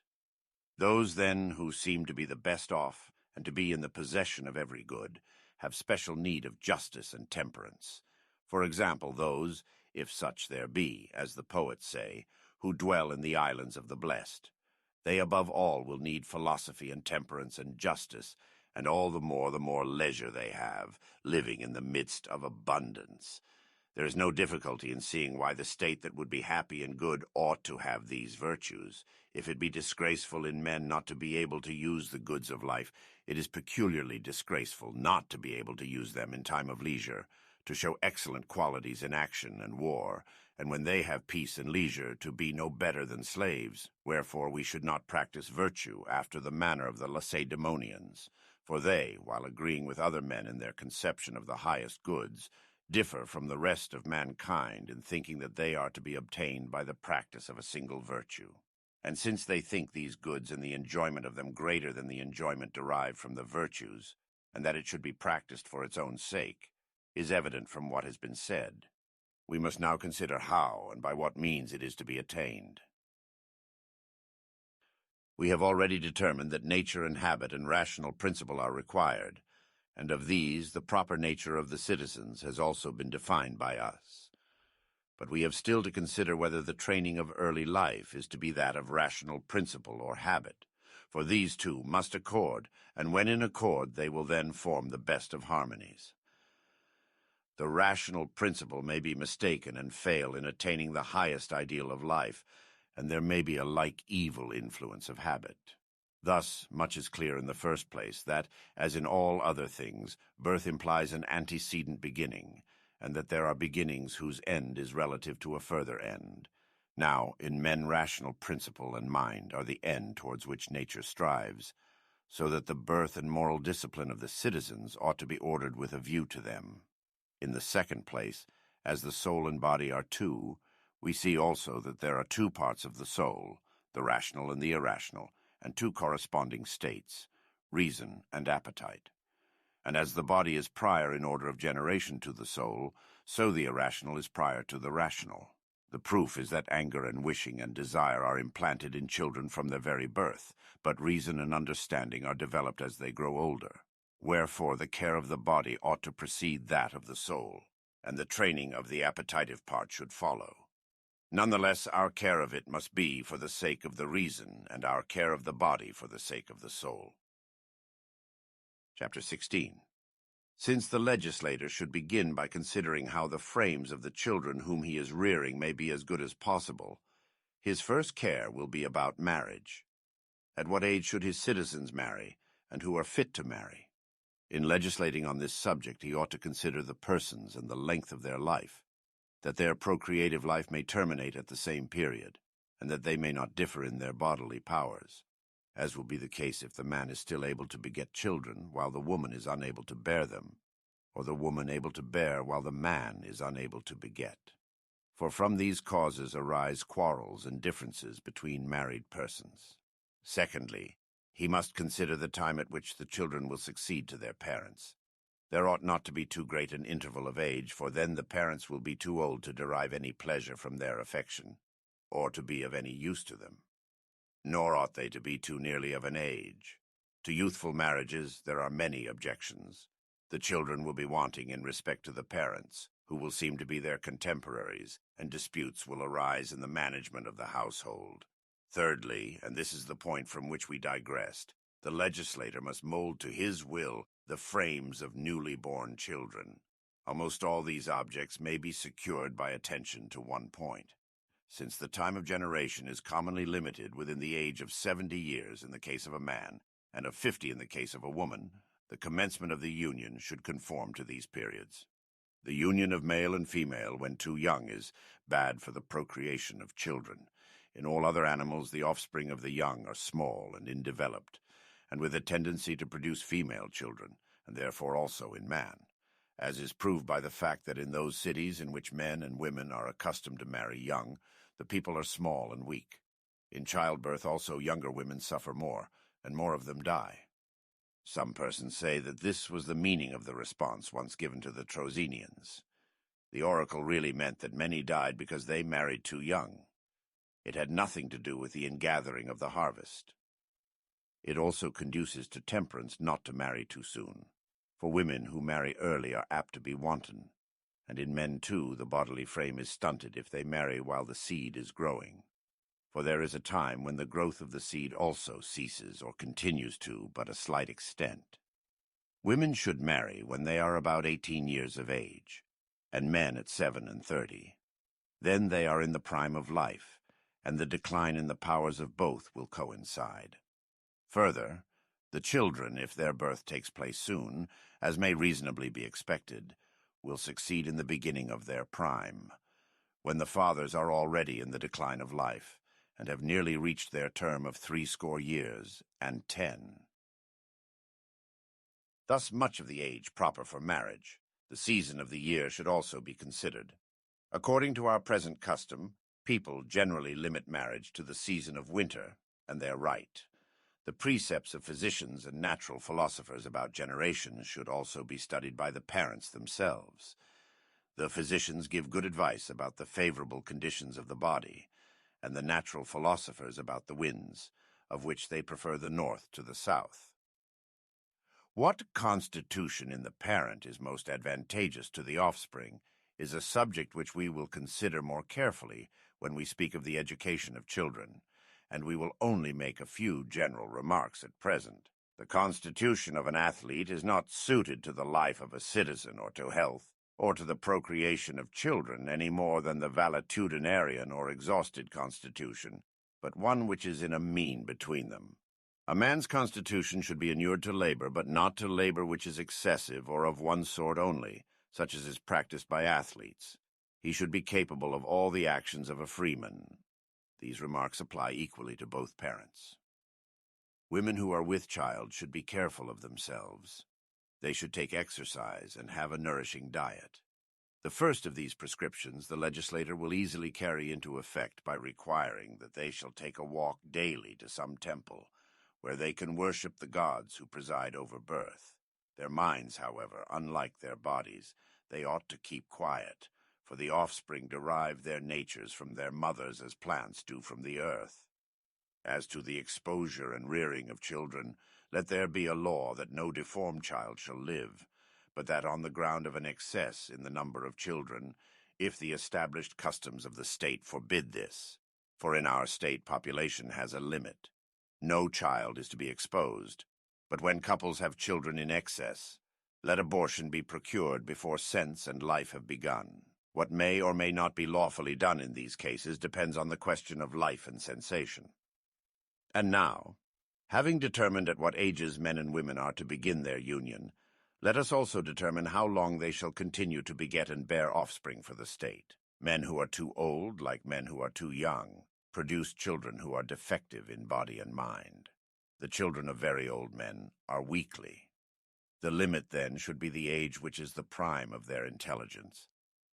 Those, then, who seem to be the best off, and to be in the possession of every good, have special need of justice and temperance. For example, those, if such there be, as the poets say, who dwell in the islands of the blessed. They above all will need philosophy and temperance and justice, and all the more leisure they have, living in the midst of abundance. There is no difficulty in seeing why the state that would be happy and good ought to have these virtues. If it be disgraceful in men not to be able to use the goods of life, it is peculiarly disgraceful not to be able to use them in time of leisure, to show excellent qualities in action and war, and when they have peace and leisure to be no better than slaves. Wherefore we should not practice virtue after the manner of the Lacedaemonians, for they, while agreeing with other men in their conception of the highest goods, differ from the rest of mankind in thinking that they are to be obtained by the practice of a single virtue. And since they think these goods and the enjoyment of them greater than the enjoyment derived from the virtues, and that it should be practiced for its own sake, is evident from what has been said. We must now consider how and by what means it is to be attained. We have already determined that nature and habit and rational principle are required, and of these the proper nature of the citizens has also been defined by us. But we have still to consider whether the training of early life is to be that of rational principle or habit, for these two must accord, and when in accord they will then form the best of harmonies. The rational principle may be mistaken and fail in attaining the highest ideal of life, and there may be a like evil influence of habit. Thus, much is clear in the first place that, as in all other things, birth implies an antecedent beginning, and that there are beginnings whose end is relative to a further end. Now, in men rational principle and mind are the end towards which nature strives, so that the birth and moral discipline of the citizens ought to be ordered with a view to them. In the second place, as the soul and body are two, we see also that there are two parts of the soul, the rational and the irrational, and two corresponding states, reason and appetite. And as the body is prior in order of generation to the soul, so the irrational is prior to the rational. The proof is that anger and wishing and desire are implanted in children from their very birth, but reason and understanding are developed as they grow older. Wherefore the care of the body ought to precede that of the soul, and the training of the appetitive part should follow. Nonetheless, our care of it must be for the sake of the reason, and our care of the body for the sake of the soul. Chapter 16. Since the legislator should begin by considering how the frames of the children whom he is rearing may be as good as possible, his first care will be about marriage. At what age should his citizens marry, and who are fit to marry? In legislating on this subject, he ought to consider the persons and the length of their life, that their procreative life may terminate at the same period, and that they may not differ in their bodily powers, as will be the case if the man is still able to beget children while the woman is unable to bear them, or the woman able to bear while the man is unable to beget. For from these causes arise quarrels and differences between married persons. Secondly, he must consider the time at which the children will succeed to their parents. There ought not to be too great an interval of age, for then the parents will be too old to derive any pleasure from their affection, or to be of any use to them. Nor ought they to be too nearly of an age. To youthful marriages there are many objections. The children will be wanting in respect to the parents, who will seem to be their contemporaries, and disputes will arise in the management of the household. Thirdly, and this is the point from which we digressed, the legislator must mold to his will the frames of newly born children. Almost all these objects may be secured by attention to one point. since the time of generation is commonly limited within the age of 70 years in the case of a man, and of 50 in the case of a woman, the commencement of the union should conform to these periods. The union of male and female when too young is bad for the procreation of children. In all other animals, the offspring of the young are small and undeveloped, and with a tendency to produce female children, and therefore also in man, as is proved by the fact that in those cities in which men and women are accustomed to marry young, the people are small and weak. In childbirth also younger women suffer more, and more of them die. Some persons say that this was the meaning of the response once given to the Trozenians. The oracle really meant that many died because they married too young. It had nothing to do with the ingathering of the harvest. It also conduces to temperance not to marry too soon, for women who marry early are apt to be wanton, and in men too the bodily frame is stunted if they marry while the seed is growing. For there is a time when the growth of the seed also ceases or continues to but a slight extent. Women should marry when they are about 18 years of age, and men at 7 and 30. Then they are in the prime of life, and the decline in the powers of both will coincide. Further, the children, if their birth takes place soon, as may reasonably be expected, will succeed in the beginning of their prime, when the fathers are already in the decline of life, and have nearly reached their term of 60 years and 10. Thus much of the age proper for marriage, the season of the year should also be considered. According to our present custom, people generally limit marriage to the season of winter, and they're right. The precepts of physicians and natural philosophers about generations should also be studied by the parents themselves. The physicians give good advice about the favorable conditions of the body, and the natural philosophers about the winds, of which they prefer the north to the south. What constitution in the parent is most advantageous to the offspring is a subject which we will consider more carefully when we speak of the education of children, and we will only make a few general remarks at present. The constitution of an athlete is not suited to the life of a citizen or to health, or to the procreation of children any more than the valetudinarian or exhausted constitution, but one which is in a mean between them. A man's constitution should be inured to labor, but not to labor which is excessive or of one sort only, such as is practiced by athletes. He should be capable of all the actions of a freeman. These remarks apply equally to both parents. Women who are with child should be careful of themselves. They should take exercise and have a nourishing diet. The first of these prescriptions the legislator will easily carry into effect by requiring that they shall take a walk daily to some temple, where they can worship the gods who preside over birth. Their minds, however, unlike their bodies, they ought to keep quiet, for the offspring derive their natures from their mothers as plants do from the earth. As to the exposure and rearing of children, let there be a law that no deformed child shall live, but that on the ground of an excess in the number of children, if the established customs of the state forbid this, for in our state population has a limit, no child is to be exposed, but when couples have children in excess, let abortion be procured before sense and life have begun. What may or may not be lawfully done in these cases depends on the question of life and sensation. And now, having determined at what ages men and women are to begin their union, let us also determine how long they shall continue to beget and bear offspring for the state. Men who are too old, like men who are too young, produce children who are defective in body and mind. The children of very old men are weakly. The limit, then, should be the age which is the prime of their intelligence,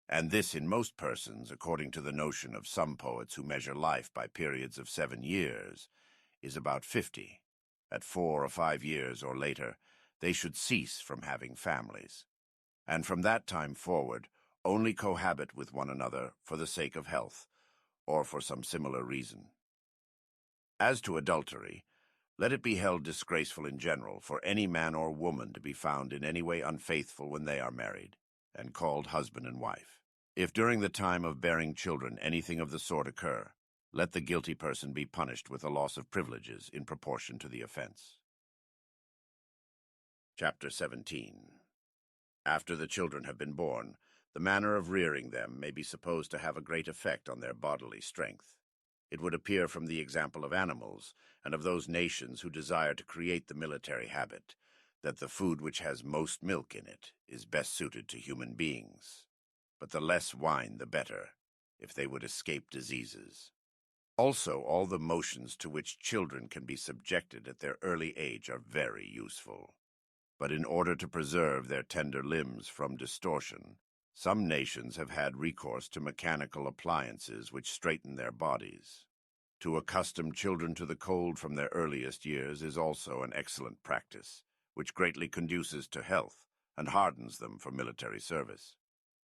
and this in most persons, according to the notion of some poets who measure life by periods of 7 years, is about 50. At 4 or 5 years or later, they should cease from having families, and from that time forward only cohabit with one another for the sake of health, or for some similar reason. As to adultery, let it be held disgraceful in general for any man or woman to be found in any way unfaithful when they are married, and called husband and wife. If during the time of bearing children anything of the sort occur, let the guilty person be punished with a loss of privileges in proportion to the offense. Chapter 17. After the children have been born, The manner of rearing them may be supposed to have a great effect on their bodily strength. It would appear from the example of animals, and of those nations who desire to create the military habit, that the food which has most milk in it is best suited to human beings. But the less wine the better, if they would escape diseases. Also, all the motions to which children can be subjected at their early age are very useful. But in order to preserve their tender limbs from distortion, some nations have had recourse to mechanical appliances which straighten their bodies. To accustom children to the cold from their earliest years is also an excellent practice, which greatly conduces to health and hardens them for military service.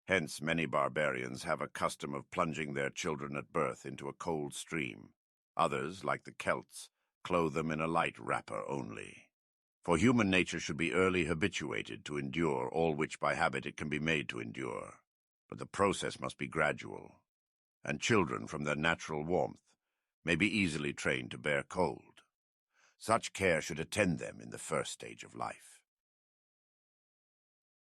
Hence, many barbarians have a custom of plunging their children at birth into a cold stream. Others, like the Celts, clothe them in a light wrapper only. For human nature should be early habituated to endure all which by habit it can be made to endure. But the process must be gradual, and children, from their natural warmth, may be easily trained to bear cold. Such care should attend them in the first stage of life.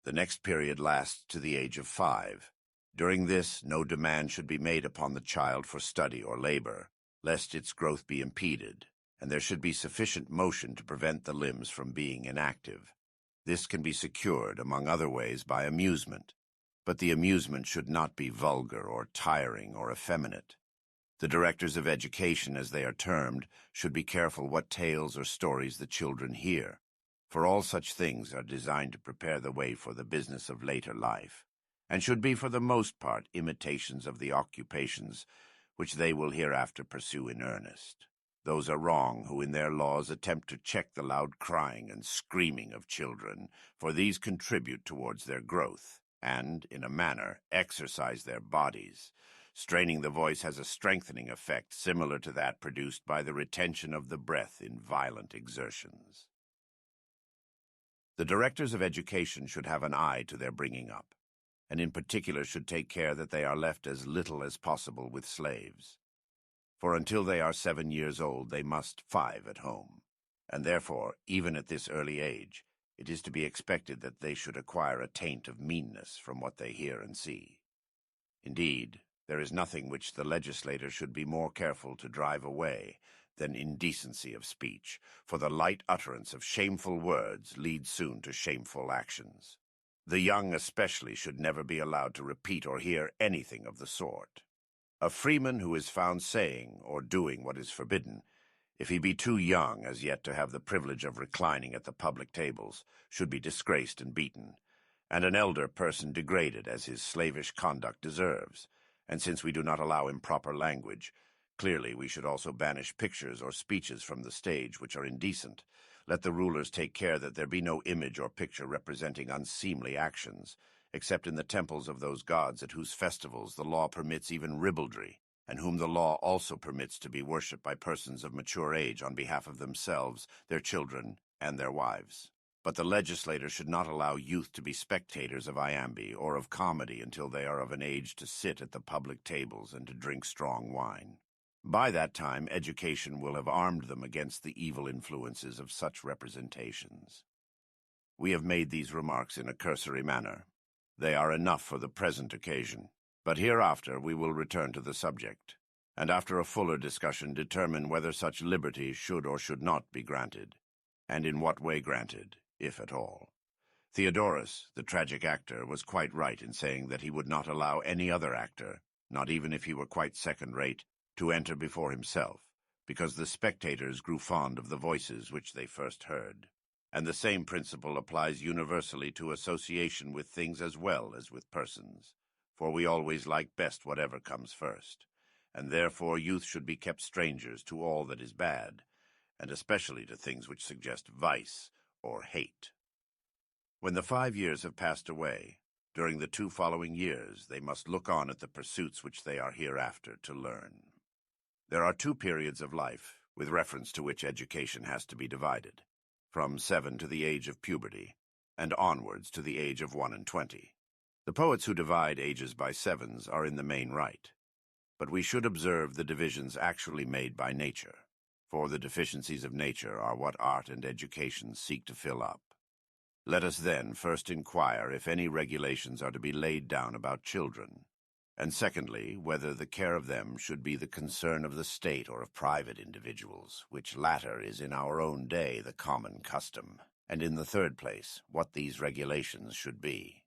The next period lasts to the age of 5. During this, no demand should be made upon the child for study or labor, lest its growth be impeded, and there should be sufficient motion to prevent the limbs from being inactive. This can be secured, among other ways, by amusement, but the amusement should not be vulgar or tiring or effeminate. The directors of education, as they are termed, should be careful what tales or stories the children hear, for all such things are designed to prepare the way for the business of later life, and should be for the most part imitations of the occupations which they will hereafter pursue in earnest. Those are wrong who in their laws attempt to check the loud crying and screaming of children, for these contribute towards their growth, and, in a manner, exercise their bodies. Straining the voice has a strengthening effect similar to that produced by the retention of the breath in violent exertions. The directors of education should have an eye to their bringing up, and in particular should take care that they are left as little as possible with slaves. For until they are 7 years old they must 5 at home, and therefore, even at this early age, it is to be expected that they should acquire a taint of meanness from what they hear and see. Indeed, there is nothing which the legislator should be more careful to drive away than indecency of speech, for the light utterance of shameful words leads soon to shameful actions. The young especially should never be allowed to repeat or hear anything of the sort. A freeman who is found saying or doing what is forbidden, if he be too young as yet to have the privilege of reclining at the public tables, should be disgraced and beaten, and an elder person degraded as his slavish conduct deserves. And since we do not allow improper language, clearly we should also banish pictures or speeches from the stage which are indecent. Let the rulers take care that there be no image or picture representing unseemly actions, except in the temples of those gods at whose festivals the law permits even ribaldry, and whom the law also permits to be worshipped by persons of mature age on behalf of themselves, their children, and their wives. But the legislator should not allow youth to be spectators of iambi or of comedy until they are of an age to sit at the public tables and to drink strong wine. By that time, education will have armed them against the evil influences of such representations. We have made these remarks in a cursory manner. They are enough for the present occasion, but hereafter we will return to the subject, and after a fuller discussion determine whether such liberty should or should not be granted, and in what way granted, if at all. Theodorus, the tragic actor, was quite right in saying that he would not allow any other actor, not even if he were quite second-rate, to enter before himself, because the spectators grew fond of the voices which they first heard. And the same principle applies universally to association with things as well as with persons, for we always like best whatever comes first, and therefore youth should be kept strangers to all that is bad, and especially to things which suggest vice or hate. When the 5 years have passed away, during the 2 following years they must look on at the pursuits which they are hereafter to learn. There are 2 periods of life, with reference to which education has to be divided, from 7 to the age of puberty, and onwards to the age of 21. The poets who divide ages by 7s are in the main right, but we should observe the divisions actually made by nature, for the deficiencies of nature are what art and education seek to fill up. Let us then first inquire if any regulations are to be laid down about children, and secondly, whether the care of them should be the concern of the state or of private individuals, which latter is in our own day the common custom, and in the third place, what these regulations should be.